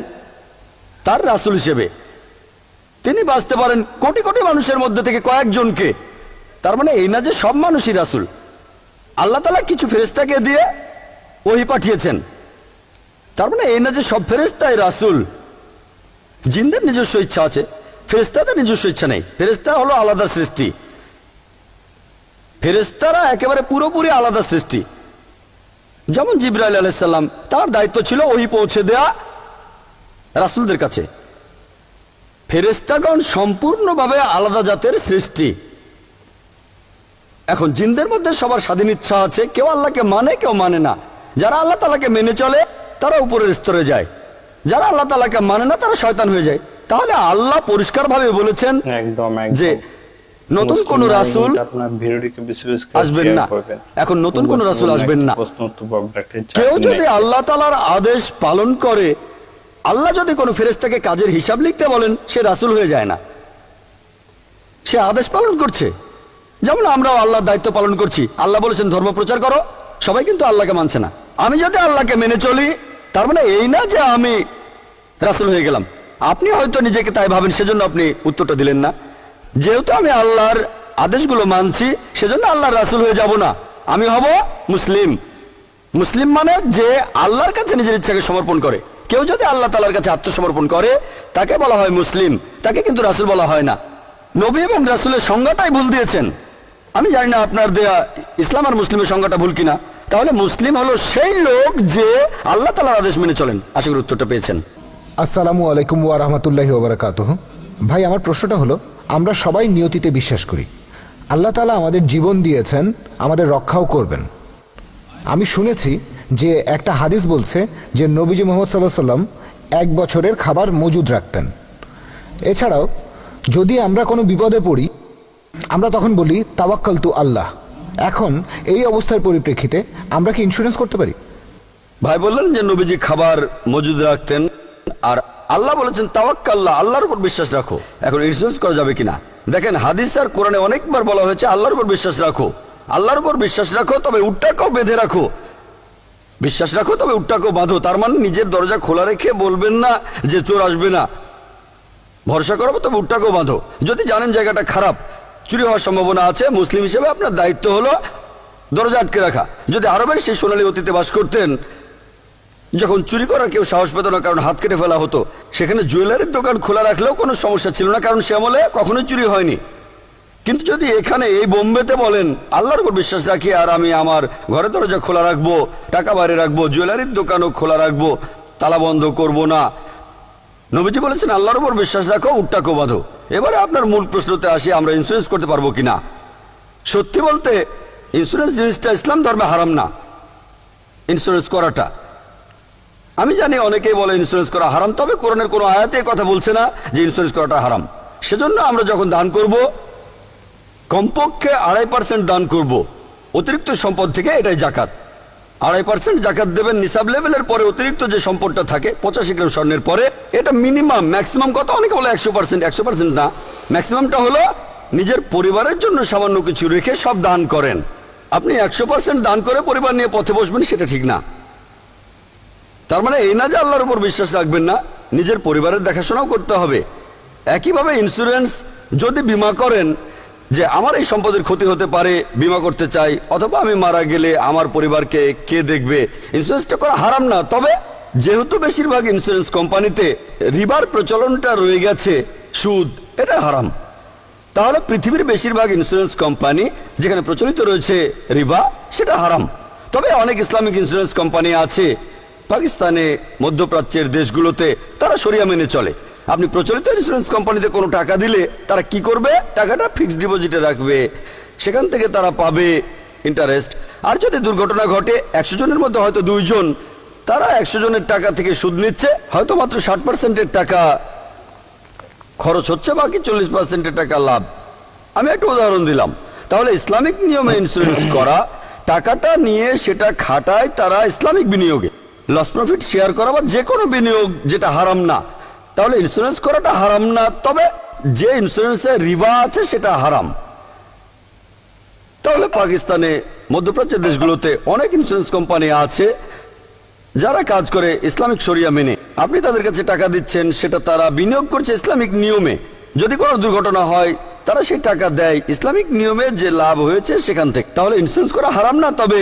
তার রাসূল হিসেবে। তিনি বাঁচতে পারেন কোটি কোটি মানুষের মধ্যে থেকে কয়েকজনকে। তার মানে এই না যে সব মানুষই রাসূল। আল্লাহ তাআলা কিছু ফেরেশতাকে দিয়ে ওহী পাঠিয়েছেন, তার মানে এই না যে সব ফেরেশতাই রাসূল। জিনদের নিজস্ব ইচ্ছা আছে। ফেরেশতাদের নিজস্ব ইচ্ছা নেই। ফেরেশতা হলো আলাদা সৃষ্টি, ফেরেশতারা একেবারে পুরোপুরি আলাদা সৃষ্টি। যেমন জিবরাইল আলাইহিস সালাম, তার দায়িত্ব ছিল ওহী পৌঁছে দেয়া রাসূলদের কাছে। ফেরেশতাগণ সম্পূর্ণভাবে আলাদা জাতের সৃষ্টি। এখন জিনদের মধ্যে সবার স্বাধীন ইচ্ছা আছে, কেউ আল্লাহকে মানে কেউ মানে না। যারা আল্লাহ তাআলাকে মেনে চলে তারা উপরের স্তরে যায়, যারা আল্লাহ তাআলাকে মানে না তারা শয়তান হয়ে যায়। তাহলে আল্লাহ পরিষ্কারভাবে বলেছেন যে নতুন কোন রাসূল আসবেন না। এখন নতুন কোন রাসূল আসবেন না। কেউ যদি আল্লাহ তাআলার আদেশ পালন করে, আল্লাহ যদি কোনো ফেরেশতাকে কাজের হিসাব লিখতে বলেন, সে রাসূল হয়ে যায় না, সে আদেশ পালন করছে। যেমন আমরাও আল্লাহর দায়িত্ব পালন করছি। আল্লাহ বলেছেন ধর্ম প্রচার করো, সবাই কিন্তু আল্লাহকে মানছে না। আমি যদি আল্লাহকে মেনে চলি, তার মানে এই না যে আমি রাসূল হয়ে গেলাম। আপনি হয়তো নিজেকে তাই ভাবেন, সেজন্য আপনি উত্তরটা দিলেন না। যেহেতু আমি আল্লাহর আদেশগুলো মানছি, সেজন্য আল্লাহর রাসূল হয়ে যাব না, আমি হব মুসলিম। মুসলিম মানে যে আল্লাহর কাছে নিজের ইচ্ছাকে সমর্পণ করে। কেউ যদি আল্লাহ তাআলার কাছে আত্মসমর্পণ করে, তাকে বলা হয় মুসলিম, তাকে কিন্তু রাসূল বলা হয় না। নবী এবং রাসূলের সংজ্ঞাটাই ভুল দিয়েছেন। আমি জানি না আপনার দেয়া ইসলাম আর মুসলিমের সংজ্ঞাটা ভুল কিনা। তাহলে মুসলিম হলো সেই লোক যে আল্লাহ তাআলার আদেশ মেনে চলেন। আশা করি উত্তরটা পেয়েছেন। আসসালামু আলাইকুম ওয়া রাহমাতুল্লাহি ওয়া বারাকাতুহু। ভাই, আমার প্রশ্নটা হলো, আমরা সবাই নিয়তিতে বিশ্বাস করি আল্লাহ তাআলা আমাদের জীবন দিয়েছেন, আমাদের রক্ষাও করবেন। আমি শুনেছি যে একটা হাদিস বলছে যে নবীজি মুহাম্মদ সাল্লাল্লাহু আলাইহি সাল্লাম 1 বছরের খাবার মজুদ রাখতেন। এছাড়াও যদি আমরা কোনো বিপদে পড়ি, আমরা তখন বলি তাওয়াক্কালতু আল্লাহ। এখন এই অবস্থার পরিপ্রেক্ষিতে আমরা কি ইন্স্যুরেন্স করতে পারি? ভাই বললেন যে নবীজি খাবার মজুদ রাখতেন, আর আল্লাহ বলেছেন তাওয়াক্কাল্লাহ, আল্লাহর উপর বিশ্বাস রাখো। এখন ইন্স্যুরেন্স করা যাবে কিনা? দেখেন, হাদিস আর কোরআনে অনেকবার বলা হয়েছে আল্লাহর উপর বিশ্বাস রাখো, আল্লাহর উপর বিশ্বাস রাখো, তবে উটটাকেও বেঁধে রাখো। বিশ্বাস রাখো তবে উটটাকেও বাঁধো। তার মানে নিজের দরজা খোলা রেখে বলবেন না যে চোর আসবে না। ভরসা করবো তবে উটটাকেও বাঁধো। যদি জানেন জায়গাটা খারাপ, চুরি হওয়ার সম্ভাবনা আছে, মুসলিম হিসেবে আপনার দায়িত্ব হলো দরজা আটকে রাখা। যদি আরবের সেই সোনালী অতীতে বাস করতেন, যখন চুরি করার কেউ সাহস পেত না, কারণ হাত কেটে ফেলা হতো, সেখানে জুয়েলারির দোকান খোলা রাখলেও কোনো সমস্যা ছিল না, কারণ সে আমলে কখনোই চুরি হয়নি। কিন্তু যদি এখানে এই বোম্বেতে বলেন আল্লাহর উপর বিশ্বাস রাখি আর আমি আমার ঘরের দরজা খোলা রাখবো, টাকা বাইরে রাখবো, জুয়েলারির দোকানও খোলা রাখবো, তালা বন্ধ করব না, নবীজি বলেছেন আল্লাহর উপর বিশ্বাস রাখো, উটটাকেও বাঁধো। এবারে আপনার মূল প্রশ্নতে আসি, আমরা ইন্স্যুরেন্স করতে পারবো কিনা। সত্যি বলতে ইন্স্যুরেন্স জিনিসটা ইসলাম ধর্মে হারাম না। ইন্স্যুরেন্স করাটা, আমি জানি অনেকেই বলে ইন্স্যুরেন্স করা হারাম, তবে কোরআনের কোনো আয়াতে কথা বলছে না যে ইন্স্যুরেন্স করাটা হারাম। সেজন্য আমরা যখন দান করব, কমপক্ষে 2.5% দান করব অতিরিক্ত সম্পদ থেকে। এটাই জাকাত। 2.5% জাকাত দেবেন নিসাব লেভেলের পরে। অতিরিক্ত যে সম্পদটা থাকে 85 গ্রাম স্বর্ণের পরে, এটা মিনিমাম। ম্যাক্সিমাম কত? অনেকে বলে 100%। 100% না, ম্যাক্সিমামটা হলো নিজের পরিবারের জন্য সামান্য কিছু রেখে সব দান করেন। আপনি 100% দান করে পরিবার নিয়ে পথে বসবেন, সেটা ঠিক না। তার মানে এই না যে আল্লাহর উপর বিশ্বাস রাখবেন না, নিজের পরিবারের দেখাশোনাও করতে হবে। একইভাবে ইন্স্যুরেন্স, যদি বীমা করেন যে আমার এই সম্পদের ক্ষতি হতে পারে, বীমা করতে চাই, অথবা আমি মারা গেলে আমার পরিবারকে কে দেখবে, ইন্স্যুরেন্সটা করা হারাম না। তবে যেহেতু বেশিরভাগ ইন্স্যুরেন্স কোম্পানিতে রিবার প্রচলনটা রয়ে গেছে, সুদ, এটা হারাম। তাহলে পৃথিবীর বেশিরভাগ ইন্স্যুরেন্স কোম্পানি যেখানে প্রচলিত রয়েছে রিবা, সেটা হারাম। তবে অনেক ইসলামিক ইন্স্যুরেন্স কোম্পানি আছে পাকিস্তানে, মধ্যপ্রাচ্যের দেশগুলোতে, তারা শরিয়া মেনে চলে। আপনি প্রচলিত ইন্স্যুরেন্স কোম্পানিতে কোনো টাকা দিলে তারা কি করবে? টাকাটা ফিক্সড ডিপোজিটে রাখবে, সেখান থেকে তারা পাবে ইন্টারেস্ট। আর যদি দুর্ঘটনা ঘটে, 100 জনের মধ্যে হয়তো 2 জন, তারা 100 জনের টাকা থেকে সুদ নিচ্ছে, হয়তো মাত্র 60%-এর টাকা খরচ হচ্ছে, বাকি 40%-এর টাকা লাভ। আমি একটা উদাহরণ দিলাম। তাহলে ইসলামিক নিয়মে ইন্স্যুরেন্স করা, টাকাটা নিয়ে সেটা খাটায় তারা ইসলামিক বিনিয়োগে, লস প্রফিট শেয়ার করা বা যে কোনো বিনিয়োগ যেটা হারাম না। তাহলে ইন্স্যুরেন্স করাটা হারাম না, তবে যে ইন্স্যুরেন্সে রিবা আছে সেটা হারাম। তাহলে পাকিস্তানে, মধ্যপ্রাচ্যের দেশগুলোতে অনেক ইন্স্যুরেন্স কোম্পানি আছে যারা কাজ করে ইসলামিক শরিয়া মেনে। আপনি তাদের কাছে টাকা দিচ্ছেন, সেটা তারা বিনিয়োগ করছে ইসলামিক নিয়মে। যদি কোনো দুর্ঘটনা হয়, তারা সেই টাকা দেয় ইসলামিক নিয়মে, যে লাভ হয়েছে সেখান থেকে। তাহলে ইন্স্যুরেন্স করা হারাম না, তবে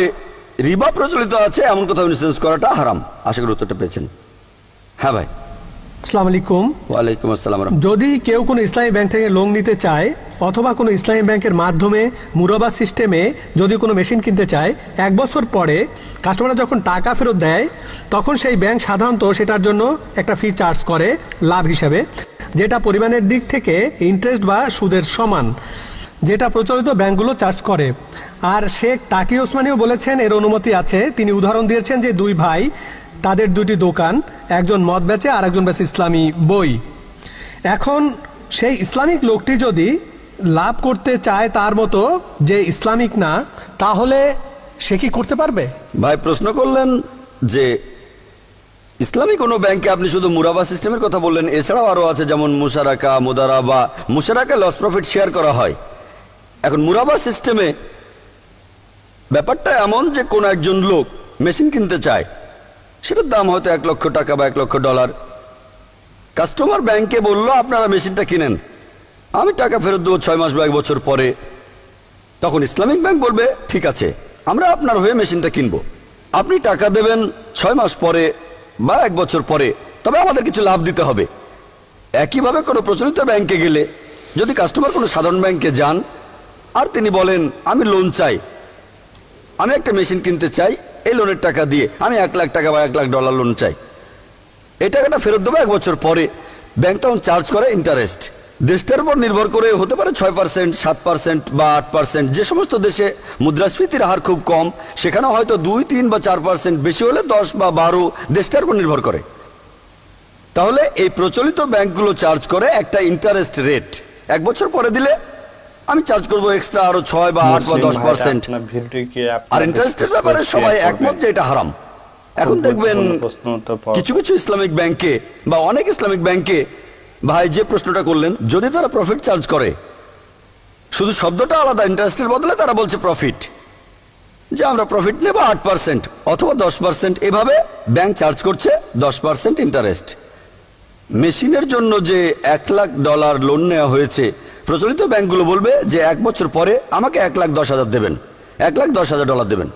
রিবা প্রচলিত আছে এমন কোথাও ইন্স্যুরেন্স করাটা হারাম। আশা করি উত্তরটা পেয়েছেন। হ্যাঁ ভাই। আসসালামু আলাইকুম। ওয়ালাইকুম আসসালাম। যদি কেউ কোনো ইসলামী ব্যাংক থেকে লোন নিতে চায় অথবা কোনো ইসলামী ব্যাংকের মাধ্যমে মুরাবা সিস্টেমে যদি কোনো মেশিন কিনতে চায়, 1 বছর পরে কাস্টমার যখন টাকা ফেরত দেয় তখন সেই ব্যাংক সাধারণত সেটার জন্য একটা ফি চার্জ করে লাভ হিসাবে, যেটা পরিমাণের দিক থেকে ইন্টারেস্ট বা সুদের সমান, যেটা প্রচলিত ব্যাংকগুলো চার্জ করে। আর শেখ তাকি ওসমানীও বলেছেন এর অনুমতি আছে। তিনি উদাহরণ দিয়েছেন যে 2 ভাই, তাদের 2টি দোকান, একজন মদ বেচে আর একজন বেচে ইসলামী বই। এখন সেই ইসলামিক লোকটি যদি লাভ করতে চায় তার মতো যে ইসলামিক না, তাহলে সে কি করতে পারবে? ভাই প্রশ্ন করলেন যে ইসলামী কোনো ব্যাংকে আপনি শুধু মুরাবা সিস্টেমের কথা বললেন, এছাড়াও আরও আছে যেমন মুশারাকা, মুদারাবা। মুশারাকা লস প্রফিট শেয়ার করা হয়। এখন মুরাবা সিস্টেমে ব্যাপারটা এমন যে কোনো একজন লোক মেশিন কিনতে চায়, সেটার দাম হয়তো $1 লক্ষ বা $1 লক্ষ। কাস্টমার ব্যাংকে বলল আপনারা মেশিনটা কিনেন, আমি টাকা ফেরত দেবো 6 মাস বা 1 বছর পরে। তখন ইসলামিক ব্যাংক বলবে ঠিক আছে, আমরা আপনার হয়ে মেশিনটা কিনবো, আপনি টাকা দেবেন 6 মাস পরে বা 1 বছর পরে, তবে আমাদের কিছু লাভ দিতে হবে। একইভাবে কোনো প্রচলিত ব্যাংকে গেলে যদি কাস্টমার কোনো সাধারণ ব্যাংকে যান আর তিনি বলেন আমি লোন চাই, আমি একটা মেশিন কিনতে চাই, এই লোনের টাকা দিয়ে আমি $1 লাখ বা $1 লাখ লোন চাই, এই টাকাটা ফেরত দেবো 1 বছর পরে, ব্যাংক তখন চার্জ করে ইন্টারেস্ট। দেশটার উপর নির্ভর করে হতে পারে 6%, 7% বা 8%। যে সমস্ত দেশে মুদ্রাস্ফীতির হার খুব কম সেখানে হয়তো 2, 3 বা 4%, বেশি হলে 10 বা 12, দেশটার উপর নির্ভর করে। তাহলে এই প্রচলিত ব্যাংকগুলো চার্জ করে একটা ইন্টারেস্ট রেট। 1 বছর পরে দিলে আমি চার্জ করবো এক্সট্রা আরো 6 বা 8 বা 10%। আর ইন্টারেস্টের ব্যাপারে সবাই একমত যে এটা হারাম। এখন দেখবেন কিছু কিছু ইসলামিক ব্যাংকে বা অনেক ইসলামিক ব্যাংকে, ভাই যে প্রশ্নটা করলেন, যদি তারা প্রফিট চার্জ করে, শুধু শব্দটা আলাদা, ইন্টারেস্টের বদলে তারা বলছে প্রফিট, যে আমরা প্রফিট নেব 8% অথবা 10%, এভাবে ব্যাংক চার্জ করছে 10% ইন্টারেস্ট। মেশিনের জন্য যে $1 লাখ লোন নেওয়া হয়েছে, প্রচলিত ব্যাংকগুলো বলবে যে 1 বছর পরে আমাকে $1,10,000 দেবেন, $1,10,000 দেবেন।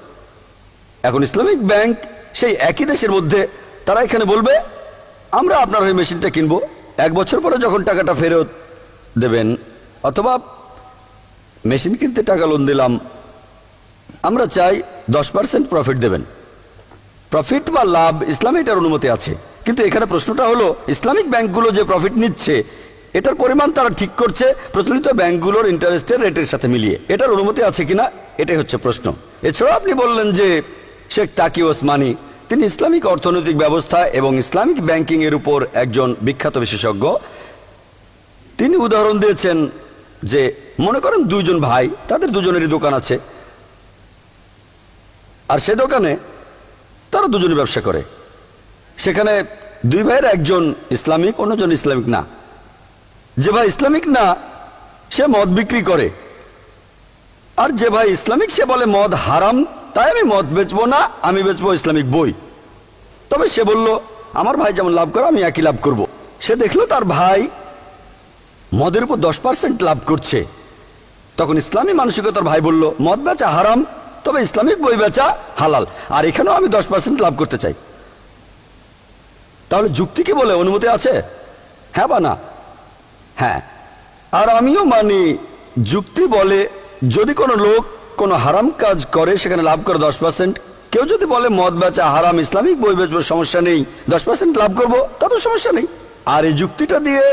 এখন ইসলামিক ব্যাংক সেই একই দেশের মধ্যে তারা এখানে বলবে আমরা আপনার ওই মেশিনটা কিনবো, 1 বছর পরে যখন টাকাটা ফেরত দেবেন, অথবা মেশিন কিনতে টাকা লোন দিলাম, আমরা চাই 10% প্রফিট দেবেন। প্রফিট বা লাভ ইসলামে এটার অনুমতি আছে। কিন্তু এখানে প্রশ্নটা হলো ইসলামিক ব্যাংকগুলো যে প্রফিট নিচ্ছে এটার পরিমাণ তারা ঠিক করছে প্রচলিত ব্যাংকগুলোর ইন্টারেস্টের রেটের সাথে মিলিয়ে, এটার অনুমতি আছে কিনা, এটাই হচ্ছে প্রশ্ন। এছাড়াও আপনি বললেন যে শেখ তাকি ওসমানী, তিনি ইসলামিক অর্থনৈতিক ব্যবস্থা এবং ইসলামিক ব্যাংকিং এর উপর একজন বিখ্যাত বিশেষজ্ঞ। তিনি উদাহরণ দিয়েছেন যে মনে করেন 2 জন ভাই, তাদের দুজনেরই দোকান আছে, আর সে দোকানে তারা দুজনে ব্যবসা করে। সেখানে 2 ভাইয়ের একজন ইসলামিক, অন্যজন ইসলামিক না। যে ভাই ইসলামিক না সে মদ বিক্রি করে, আর যে ভাই ইসলামিক সে বলে মদ হারাম, তাই আমি মদ বেচবো না, আমি বেচবো ইসলামিক বই। তবে সে বলল আমার ভাই যেমন লাভ করে আমি একই লাভ করব। সে দেখলো তার ভাই মদের উপর 10% লাভ করছে, তখন ইসলামী মানসিকতার ভাই বলল মদ বেচা হারাম, তবে ইসলামিক বই বেচা হালাল, আর এখানেও আমি 10% লাভ করতে চাই। তাহলে যুক্তি কি বলে অনুমতি আছে? হ্যাঁ বা না? হ্যাঁ। আর আমিও মানি যুক্তি বলে যদি কোনো লোক কোনো হারাম কাজ করে সেখানে লাভ করে 10%, কেউ যদি বলে মদ বেচা হারাম, ইসলামিক বই বেচবো, সমস্যা নেই, 10% লাভ করবো, তাতেও সমস্যা নেই। আর এই যুক্তিটা দিয়ে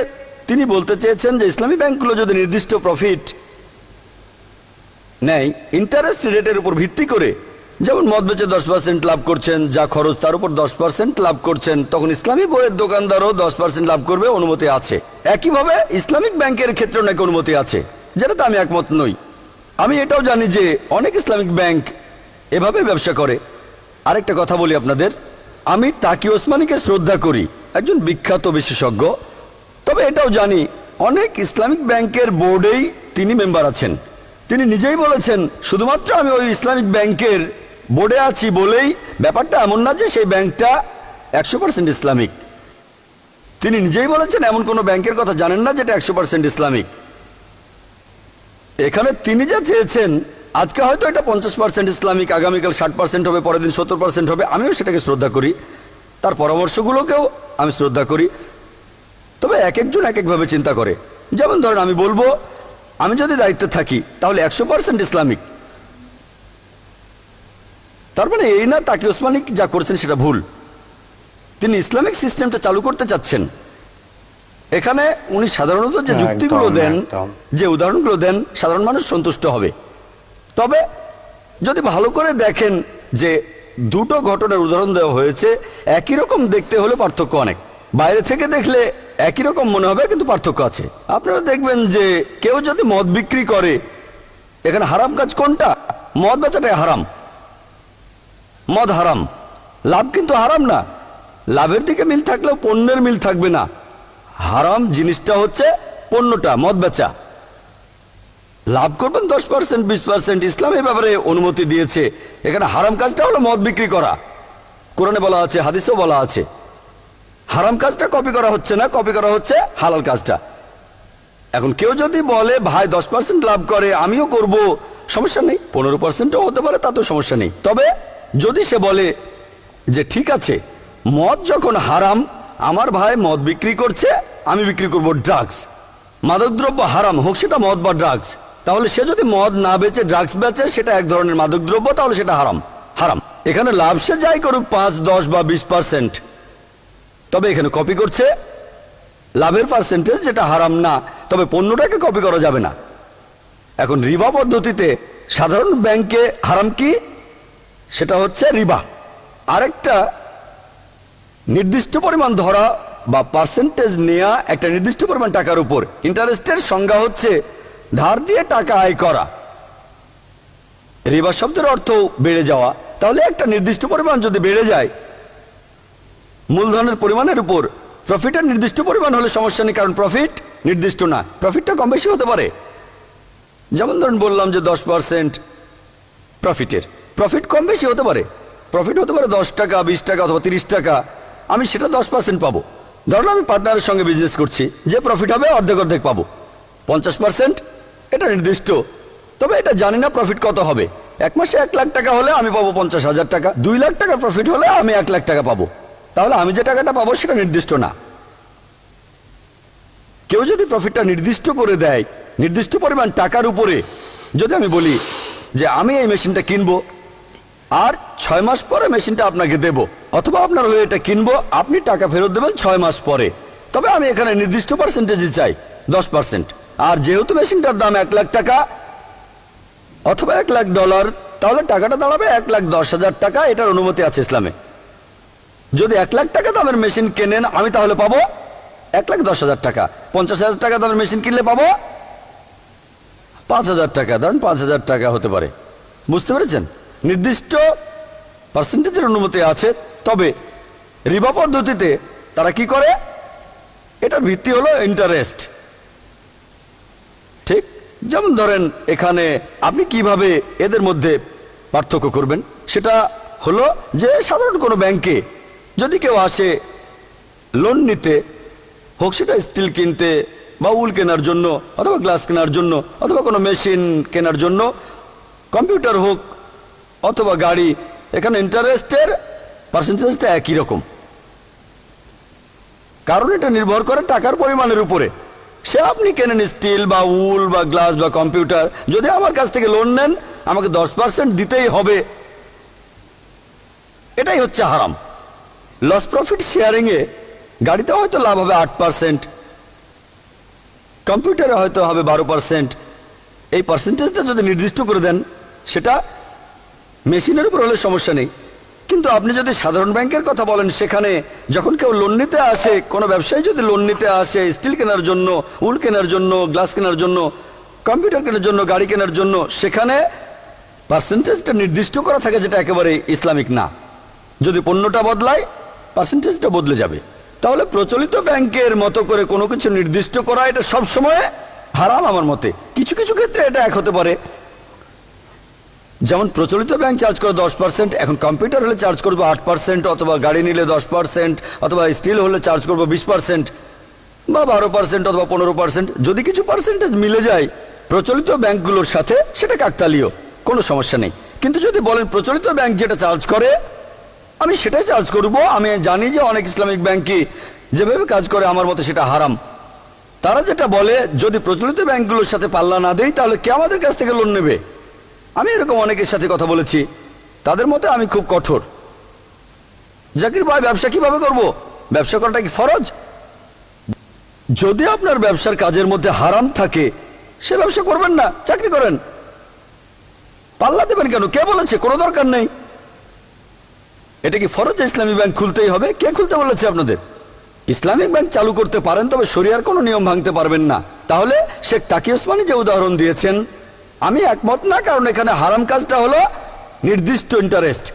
তিনি বলতে চেয়েছেন যে ইসলামী ব্যাংকগুলো যদি নির্দিষ্ট প্রফিট নেয় ইন্টারেস্ট রেটের উপর ভিত্তি করে, যেমন মদ বেচে 10% লাভ করছেন, যা খরচ তার উপর 10% লাভ করছেন, তখন ইসলামী বইয়ের দোকানদারও 10% লাভ করবে, অনুমতি আছে। একইভাবে ইসলামিক ব্যাংকের ক্ষেত্রে নাকি অনুমতি আছে, যেটাতে আমি একমত নই। আমি এটাও জানি যে অনেক ইসলামিক ব্যাংক এভাবে ব্যবসা করে। আরেকটা কথা বলি আপনাদের, আমি তাকি ওসমানীকে শ্রদ্ধা করি, একজন বিখ্যাত বিশেষজ্ঞ। তবে এটাও জানি অনেক ইসলামিক ব্যাংকের বোর্ডেই তিনি মেম্বার আছেন। তিনি নিজেই বলেছেন শুধুমাত্র আমি ওই ইসলামিক ব্যাংকের বোর্ডে আছি বলেই ব্যাপারটা এমন না যে সেই ব্যাংকটা 100% ইসলামিক। তিনি নিজেই বলেছেন এমন কোনো ব্যাংকের কথা জানেন না যেটা 100% ইসলামিক। এখানে তিনি যা চেয়েছেন, আজকে হয়তো এটা 50% ইসলামিক, আগামীকাল 60% হবে, পরের দিন 70% হবে, আমিও সেটাকে শ্রদ্ধা করি, তার পরামর্শগুলোকেও আমি শ্রদ্ধা করি। তবে এক একজন এক একভাবে চিন্তা করে। যেমন ধরেন আমি বলবো আমি যদি দায়িত্বে থাকি তাহলে 100% ইসলামিক, তার মানে এই না তাকি ওসমানী যা করছেন সেটা ভুল। তিনি ইসলামিক সিস্টেমটা চালু করতে চাচ্ছেন। এখানে উনি সাধারণত যে যুক্তিগুলো দেন, যে উদাহরণগুলো দেন, সাধারণ মানুষ সন্তুষ্ট হবে। তবে যদি ভালো করে দেখেন যে দুটো ঘটনার উদাহরণ দেওয়া হয়েছে, একই রকম দেখতে হলে পার্থক্য অনেক। বাইরে থেকে দেখলে একই রকম মনে হবে, কিন্তু পার্থক্য আছে। আপনারা দেখবেন যে কেউ যদি মদ বিক্রি করে, এখানে হারাম কাজ কোনটা? মদ বেচাটাই হারাম। মদ হারাম, লাভ কিন্তু হারাম না। লাভের দিকে মিল থাকলেও পণ্যের মিল থাকবে না। হারাম জিনিসটা হচ্ছে পণ্যটা, মদ বেচা। লাভ করবেন 10%, 20%। ইসলাম এই ব্যাপারে অনুমতি দিয়েছে। এখানে হারাম কাজটা হলো মদ বিক্রি করা। কোরআনে বলা আছে, হাদিসেও বলা আছে। হারাম কাজটা কপি করা হচ্ছে না, কপি করা হচ্ছে হালাল কাজটা। এখন কেউ যদি বলে ভাই 10% লাভ করে, আমিও করব, সমস্যা নেই। 15%ও হতে পারে, তাতেও সমস্যা নেই। তবে যদি সে বলে যে ঠিক আছে, মদ যখন হারাম, আমার ভাই মদ বিক্রি করছে, আমি বিক্রি করব ড্রাগস, মাদকদ্রব্য হারাম, হোক সেটা মদ বা ড্রাগস, তাহলে সে যদি মদ না বেচে ড্রাগস বেচে, সেটা এক ধরনের মাদকদ্রব্য, তাহলে সেটা হারাম। হারাম। এখানে লাভ সে যাই করুক, 5, 10 বা 20%, তবে এখানে কপি করছে লাভের পার্সেন্টেজ, যেটা হারাম না। তবে পণ্যটাকে কপি করা যাবে না। এখন রিবা পদ্ধতিতে সাধারণ ব্যাংকে হারাম কি? সেটা হচ্ছে রিবা। আরেকটা নির্দিষ্ট পরিমাণ ধরা বা পার্সেন্টেজ নেয়া একটা নির্দিষ্ট পরিমাণ টাকার উপর। ইন্টারেস্টের সংজ্ঞা হচ্ছে ধার দিয়ে টাকা আয় করা। রিবা শব্দের অর্থ বেড়ে যাওয়া। তাহলে একটা নির্দিষ্ট পরিমাণ যদি বেড়ে যায় মূলধনের পরিমাণের উপর, প্রফিটের নির্দিষ্ট পরিমাণ হলে সমস্যা নেই, কারণ প্রফিট নির্দিষ্ট না। প্রফিটটা কম বেশি হতে পারে। যেমন ধরুন বললাম যে 10% প্রফিটের, প্রফিট কম বেশি হতে পারে। প্রফিট হতে পারে 10 টাকা, 20 টাকা অথবা 30 টাকা। আমি সেটা 10% পাবো। ধরুন আমি পার্টনারের সঙ্গে বিজনেস করছি, যে প্রফিট হবে অর্ধেক অর্ধেক পাবো। 50% এটা নির্দিষ্ট, তবে এটা জানি না প্রফিট কত হবে। এক মাসে 1 লাখ টাকা হলে আমি পাবো 50,000 টাকা। 2 লাখ টাকা প্রফিট হলে আমি 1 লাখ টাকা পাবো। তাহলে আমি যে টাকাটা পাবো সেটা নির্দিষ্ট না। কেউ যদি প্রফিটটা নির্দিষ্ট করে দেয় নির্দিষ্ট পরিমাণ টাকার উপরে, যদি আমি বলি যে আমি এই মেশিনটা কিনবো আর 6 মাস পরে মেশিনটা আপনাকে দেব, অথবা আপনার হয়ে এটা কিনবো, আপনি টাকা ফেরত দেবেন 6 মাস পরে, তবে আমি এখানে নির্দিষ্ট পার্সেন্টেজই চাই 10%। আর যেহেতু মেশিনটার দাম 1 লাখ টাকা অথবা $1 লাখ, তাহলে টাকাটা দাঁড়াবে 1,10,000 টাকা। এটার অনুমতি আছে ইসলামে। যদি 1 লাখ টাকা দামের মেশিন কেনেন, আমি তাহলে পাবো 1,10,000 টাকা। 50,000 টাকা দামের মেশিন কিনলে পাবো 5,000 টাকা। ধরেন 5,000 টাকা হতে পারে। বুঝতে পেরেছেন? নির্দিষ্ট পার্সেন্টেজের অনুমতি আছে। তবে রিবা পদ্ধতিতে তারা কি করে? এটার ভিত্তি হলো ইন্টারেস্ট। ঠিক যেমন ধরেন এখানে আপনি কিভাবে এদের মধ্যে পার্থক্য করবেন, সেটা হলো যে সাধারণ কোনো ব্যাংকে যদি কেউ আসে লোন নিতে, হোক সেটা স্টিল কিনতে বা উল কেনার জন্য অথবা গ্লাস কেনার জন্য অথবা কোনো মেশিন কেনার জন্য, কম্পিউটার হোক অথবা গাড়ি, এখানে ইন্টারেস্টের পার্সেন্টেজটা একই রকম। কারণ এটা নির্ভর করে টাকার পরিমাণের উপরে। সে আপনি কেনেন স্টিল বা উল বা গ্লাস বা কম্পিউটার, যদি আমার কাছ থেকে লোন নেন আমাকে 10% দিতেই হবে। এটাই হচ্ছে হারাম। লস প্রফিট শেয়ারিংয়ে গাড়িতে হয়তো লাভ হবে 8%, কম্পিউটারে হয়তো হবে 12%। এই পার্সেন্টেজটা যদি নির্দিষ্ট করে দেন, সেটা মেশিনের উপর হলে সমস্যা নেই। কিন্তু আপনি যদি সাধারণ ব্যাংকের কথা বলেন, সেখানে যখন কেউ লোন নিতে আসে, কোনো ব্যবসায়ী যদি লোন নিতে আসে স্টিল কেনার জন্য, উল কেনার জন্য, গ্লাস কেনার জন্য, কম্পিউটার কেনার জন্য, গাড়ি কেনার জন্য, সেখানে পার্সেন্টেজটা নির্দিষ্ট করা থাকে, যেটা একেবারে ইসলামিক না। যদি পণ্যটা বদলায় পার্সেন্টেজটা বদলে যাবে। তাহলে প্রচলিত ব্যাংকের মতো করে কোনো কিছু নির্দিষ্ট করা, এটা সবসময় হারাম আমার মতে। কিছু কিছু ক্ষেত্রে এটা এক হতে পারে। যেমন প্রচলিত ব্যাংক চার্জ করে 10%, এখন কম্পিউটার হলে চার্জ করবো 8%, অথবা গাড়ি নিলে 10%, অথবা স্টিল হলে চার্জ করবো 20% বা 12% অথবা 15%। যদি কিছু পার্সেন্টেজ মিলে যায় প্রচলিত ব্যাংকগুলোর সাথে, সেটা কাকতালীয়, কোনো সমস্যা নেই। কিন্তু যদি বলেন প্রচলিত ব্যাংক যেটা চার্জ করে আমি সেটাই চার্জ করব, আমি জানি যে অনেক ইসলামিক ব্যাংকই যেভাবে কাজ করে আমার মতে সেটা হারাম। তারা যেটা বলে যদি প্রচলিত ব্যাংকগুলোর সাথে পাল্লা না দেই তাহলে কে আমাদের কাছ থেকে লোন নেবে। আমি এরকম অনেকের সাথে কথা বলেছি, তাদের মতে আমি খুব কঠোর। জাকির ভাই ব্যবসা কিভাবে করব? ব্যবসা করাটা কি ফরজ? যদি আপনার ব্যবসার কাজের মধ্যে হারাম থাকে সে ব্যবসা করবেন না, চাকরি করেন। পাল্লা দেবেন কেন? কে বলেছে? কোনো দরকার নেই। এটা কি ফরজ ইসলামী ব্যাংক খুলতেই হবে? কে খুলতে বলেছে আপনাদের? ইসলামিক ব্যাংক চালু করতে পারেন, তবে শরিয়ার কোনো নিয়ম ভাঙতে পারবেন না। তাহলে শেখ তাকি ওসমানী যে উদাহরণ দিয়েছেন আমি একমত না, কারণ এখানে হারাম কাজটা হলো নির্দিষ্ট ইন্টারেস্ট,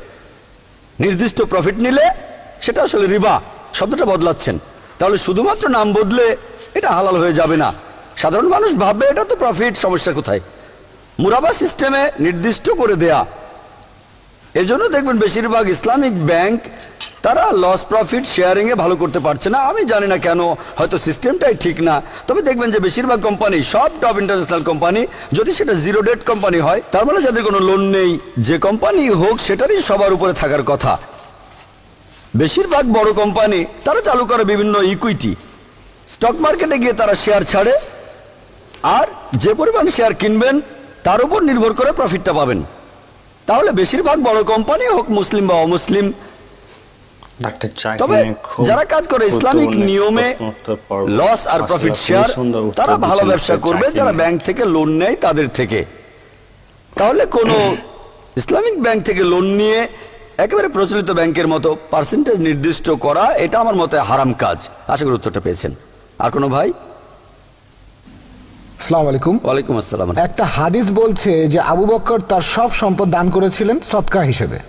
নির্দিষ্ট প্রফিট নিলে সেটা আসলে রিবা, শব্দটা বদলাচ্ছেন। তাহলে শুধুমাত্র নাম বদলে এটা হালাল হয়ে যাবে না। সাধারণ মানুষ ভাববে এটা তো প্রফিট, সমস্যা কোথায়? মুরাবা সিস্টেমে নির্দিষ্ট করে দেয়া। এজন্য দেখবেন বেশিরভাগ ইসলামিক ব্যাংক তারা লস প্রফিট শেয়ারিংয়ে ভালো করতে পারছে না। আমি জানি না কেন, হয়তো সিস্টেমটাই ঠিক না। তবে দেখবেন যে বেশিরভাগ কোম্পানি, সব টপ ইন্টারন্যাশনাল কোম্পানি, যদি সেটা জিরো ডেট কোম্পানি হয়, তার মানে যাদের কোনো লোন নেই, যে কোম্পানি হোক সেটারই সবার উপরে থাকার কথা। বেশিরভাগ বড় কোম্পানি তারা চালু করে বিভিন্ন ইকুইটি, স্টক মার্কেটে গিয়ে তারা শেয়ার ছাড়ে, আর যে পরিমাণ শেয়ার কিনবেন তার উপর নির্ভর করে প্রফিটটা পাবেন। তাহলে বেশিরভাগ বড় কোম্পানি হোক মুসলিম বা অমুসলিম, তবে যারা কাজ করে ইসলামিক নিয়মে লস আর প্রফিট শেয়ার, তারা ভালো ব্যবসা করবে যারা ব্যাংক থেকে লোন নেয় তাদের থেকে। তাহলে কোনো ইসলামিক ব্যাংক থেকে লোন নিয়ে একেবারে প্রচলিত ব্যাংকের মতো পার্সেন্টেজ নির্দিষ্ট করা, এটা আমার মতে হারাম কাজ। আশা করি উত্তরটা পেয়েছেন। আর কোনো ভাই? আসসালামু আলাইকুম। ওয়ালাইকুম আসসালাম। একটা হাদিস বলছে যে আবু বকর তার সব সম্পদ দান করেছিলেন সদকা হিসেবে।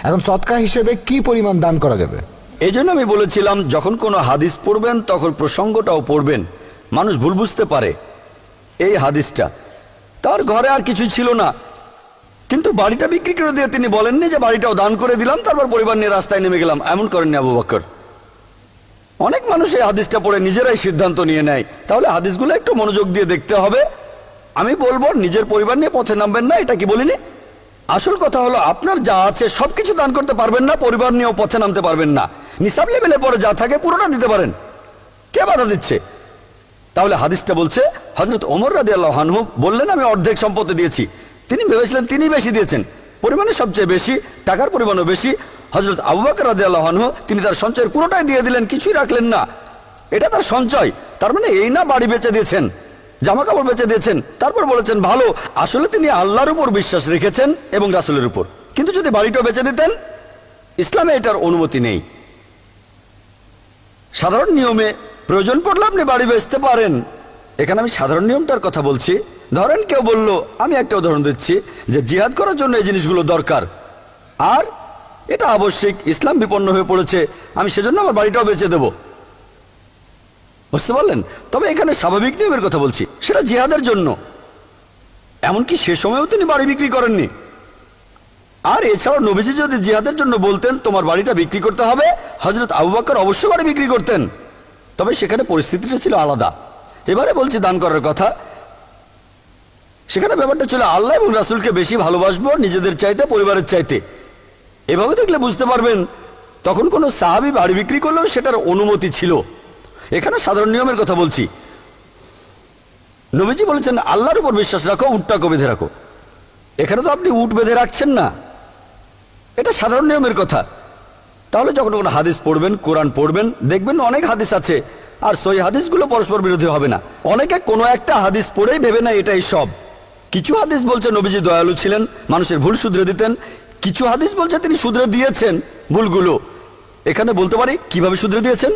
এখন সদকা হিসেবে কি পরিমাণ দান করা যাবে? এই জন্য আমি বলেছিলাম যখন কোনো হাদিস পড়বেন তখন প্রসঙ্গটাও পড়বেন। মানুষ ভুল বুঝতে পারে। এই হাদিসটা তার ঘরে আর কিছুই ছিল না, কিন্তু বাড়িটা বিক্রি করে দিয়ে তিনি বলেননি যে বাড়িটাও দান করে দিলাম তারপর পরিবার নিয়ে রাস্তায় নেমে গেলাম। এমন করেননি আবু বকর। অনেক মানুষ এই হাদিসটা পড়ে নিজেরাই সিদ্ধান্ত নিয়ে নেয়। তাহলে হাদিসগুলো একটু মনোযোগ দিয়ে দেখতে হবে। আমি বলবো নিজের পরিবার নিয়ে পথে নামবেন না, এটা কি বলিনি? আসল কথা হলো আপনার যা আছে সবকিছু দান করতে পারবেন না, পরিবার নিয়েও পথে নামতে পারবেন না। নিসাব লেভেলে পরে যা থাকে পুরোটা দিতে পারেন, কে বাধা দিচ্ছে? তাহলে হাদিসটা বলছে হযরত ওমর রাদিয়াল্লাহু আনহু বললেন আমি অর্ধেক সম্পত্তি দিয়েছি। তিনি ভেবেছিলেন তিনি বেশি দিয়েছেন, পরিমাণে সবচেয়ে বেশি, টাকার পরিমাণও বেশি। হযরত আবু বকর রাদিয়াল্লাহু আনহু তিনি তার সঞ্চয়ের পুরোটাই দিয়ে দিলেন, কিছুই রাখলেন না। এটা তার সঞ্চয়। তার মানে এই না বাড়ি বেচে দিয়েছেন, জামা কাপড় বেচে দিয়েছেন, তারপর বলেছেন ভালো। আসলে তিনি আল্লাহর উপর বিশ্বাস রেখেছেন এবং রাসূলের উপর। কিন্তু যদি বাড়িটাও বেচে দিতেন, ইসলামে এটার অনুমতি নেই। সাধারণ নিয়মে প্রয়োজন পড়লে আপনি বাড়ি বেচতে পারেন। এখানে আমি সাধারণ নিয়মটার কথা বলছি। ধরেন কেউ বলল, আমি একটা উদাহরণ দিচ্ছি, যে জিহাদ করার জন্য এই জিনিসগুলো দরকার আর এটা আবশ্যিক, ইসলাম বিপন্ন হয়ে পড়েছে, আমি সেজন্য আমার বাড়িটাও বেচে দেব। বুঝতে পারলেন? তবে এখানে স্বাভাবিক নিয়মের কথা বলছি, সেটা জিহাদের জন্য। এমনকি সে সময়েও তিনি বাড়ি বিক্রি করেননি। আর এছাড়াও নবীজি যদি জিহাদের জন্য বলতেন তোমার বাড়িটা বিক্রি করতে হবে, হযরত আবু বকর অবশ্যই বাড়ি বিক্রি করতেন। তবে সেখানে পরিস্থিতিটা ছিল আলাদা। এবারে বলছি দান করার কথা। সেখানে ব্যাপারটা ছিল আল্লাহ এবং রাসূলকে বেশি ভালোবাসবো নিজেদের চাইতে, পরিবারের চাইতে। এভাবে দেখলে বুঝতে পারবেন তখন কোনো সাহাবী বাড়ি বিক্রি করলেও সেটার অনুমতি ছিল। এখানে সাধারণ নিয়মের কথা বলছি। নবীজি বলেছেন আল্লাহর উপর বিশ্বাস রাখো, উটটাকে বেঁধে রাখো। এখানে তো আপনি উট বেঁধে রাখছেন না, এটা সাধারণ নিয়মের কথা। তাহলে যখন কোনো হাদিস পড়বেন, কোরআন পড়বেন, দেখবেন অনেক হাদিস আছে, আর সহি হাদিসগুলো পরস্পর বিরোধী হবে না। অনেকে কোনো একটা হাদিস পড়েই ভেবে না এটাই সব। কিছু হাদিস বলছে নবীজি দয়ালু ছিলেন, মানুষের ভুল শুধরে দিতেন। কিছু হাদিস বলছে তিনি শুধরে দিয়েছেন ভুলগুলো। এখানে বলতে পারি কিভাবে শুধরে দিয়েছেন,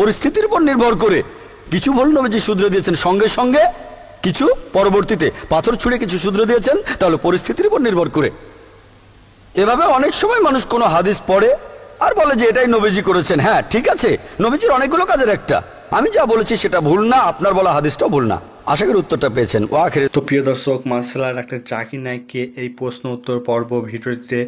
পরিস্থিতির উপর নির্ভর করে। কিছু ভুল নবীজি শুধরে দিয়েছেন সঙ্গে সঙ্গে, কিছু পরবর্তীতে পাথর ছুঁড়ে কিছু শুধরে দিয়েছেন, তাহলে পরিস্থিতির উপর নির্ভর করে। এভাবে অনেক সময় মানুষ কোনো হাদিস পড়ে আর বলে যে এটাই নবীজি করেছেন। হ্যাঁ ঠিক আছে, নবীজির অনেকগুলো কাজের একটা। আমি যা বলেছি সেটা ভুল না, আপনার বলা হাদিসটাও ভুল না। আশা করি উত্তরটা পেয়েছেন। তো প্রিয় দর্শক, মার্শাল্লাহ ডাক্তার জাকির নায়েককে এই প্রশ্ন উত্তর পর্ব ভিডিওতে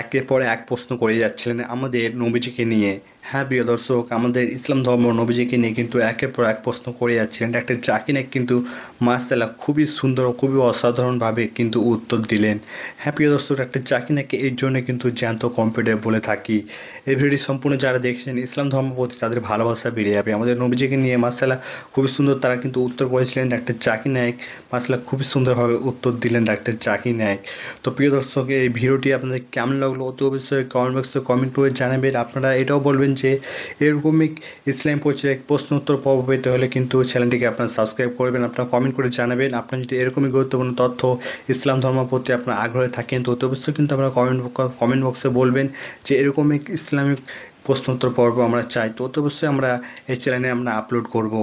একের পর এক প্রশ্ন করে যাচ্ছিলেন আমাদের নবীজিকে নিয়ে। হ্যাঁ প্রিয় দর্শক, আমাদের ইসলাম ধর্ম নবীজিকে নিয়ে কিন্তু একের পর এক প্রশ্ন করে যাচ্ছিলেন। ডাক্তার জাকির নায়েক কিন্তু মাশাআল্লাহ খুবই সুন্দর ও খুবই অসাধারণভাবে কিন্তু উত্তর দিলেন। হ্যাঁ প্রিয় দর্শক, ডাক্তার জাকির নায়েককে এর জন্য কিন্তু জ্যান্ত কম্পিউটার বলে থাকি। এই ভিডিওটি সম্পূর্ণ যারা দেখছেন ইসলাম ধর্ম প্রতি তাদের ভালোবাসা বেড়ে যাবে। আমাদের নবীজিকে নিয়ে মাশাআল্লাহ খুবই সুন্দর তারা কিন্তু উত্তর করেছিলেন। ডাক্তার জাকির নায়েক মাশাআল্লাহ খুবই সুন্দরভাবে উত্তর দিলেন ডাক্তার জাকির নায়েক। তো প্রিয় দর্শক, এই ভিডিওটি আপনাদের কেমন লাগলো অতি অবশ্যই কমেন্ট বক্সে কমেন্ট করে জানাবেন। আপনারা এটাও বলবেন যে এরকমই ইসলাম প্রশ্ন উত্তর পর্ব পেতে হলে কিন্তু চ্যানেলটিকে আপনারা সাবস্ক্রাইব করবেন। আপনারা কমেন্ট করে জানাবেন আপনারা যদি এরকমই গুরুত্বপূর্ণ তথ্য ইসলাম ধর্ম প্রতি আপনার আগ্রহে থাকেন, তো অতি অবশ্যই কিন্তু আপনারা কমেন্ট বক্সে বলবেন যে এরকমই ইসলামিক প্রশ্ন উত্তর পর্ব আমরা চাই। তো অতি অবশ্যই আমরা এই চ্যানেলে আমরা আপলোড করব।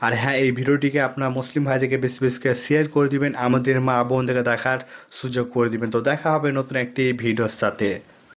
আর হ্যাঁ, এই ভিডিওটিকে আপনার মুসলিম ভাইদেরকে বেশি বেশি করে শেয়ার করে দিবেন, আমাদের মা বোনদেরকে দেখার সুযোগ করে দিবেন। তো দেখা হবে নতুন একটি ভিডিওর সাথে।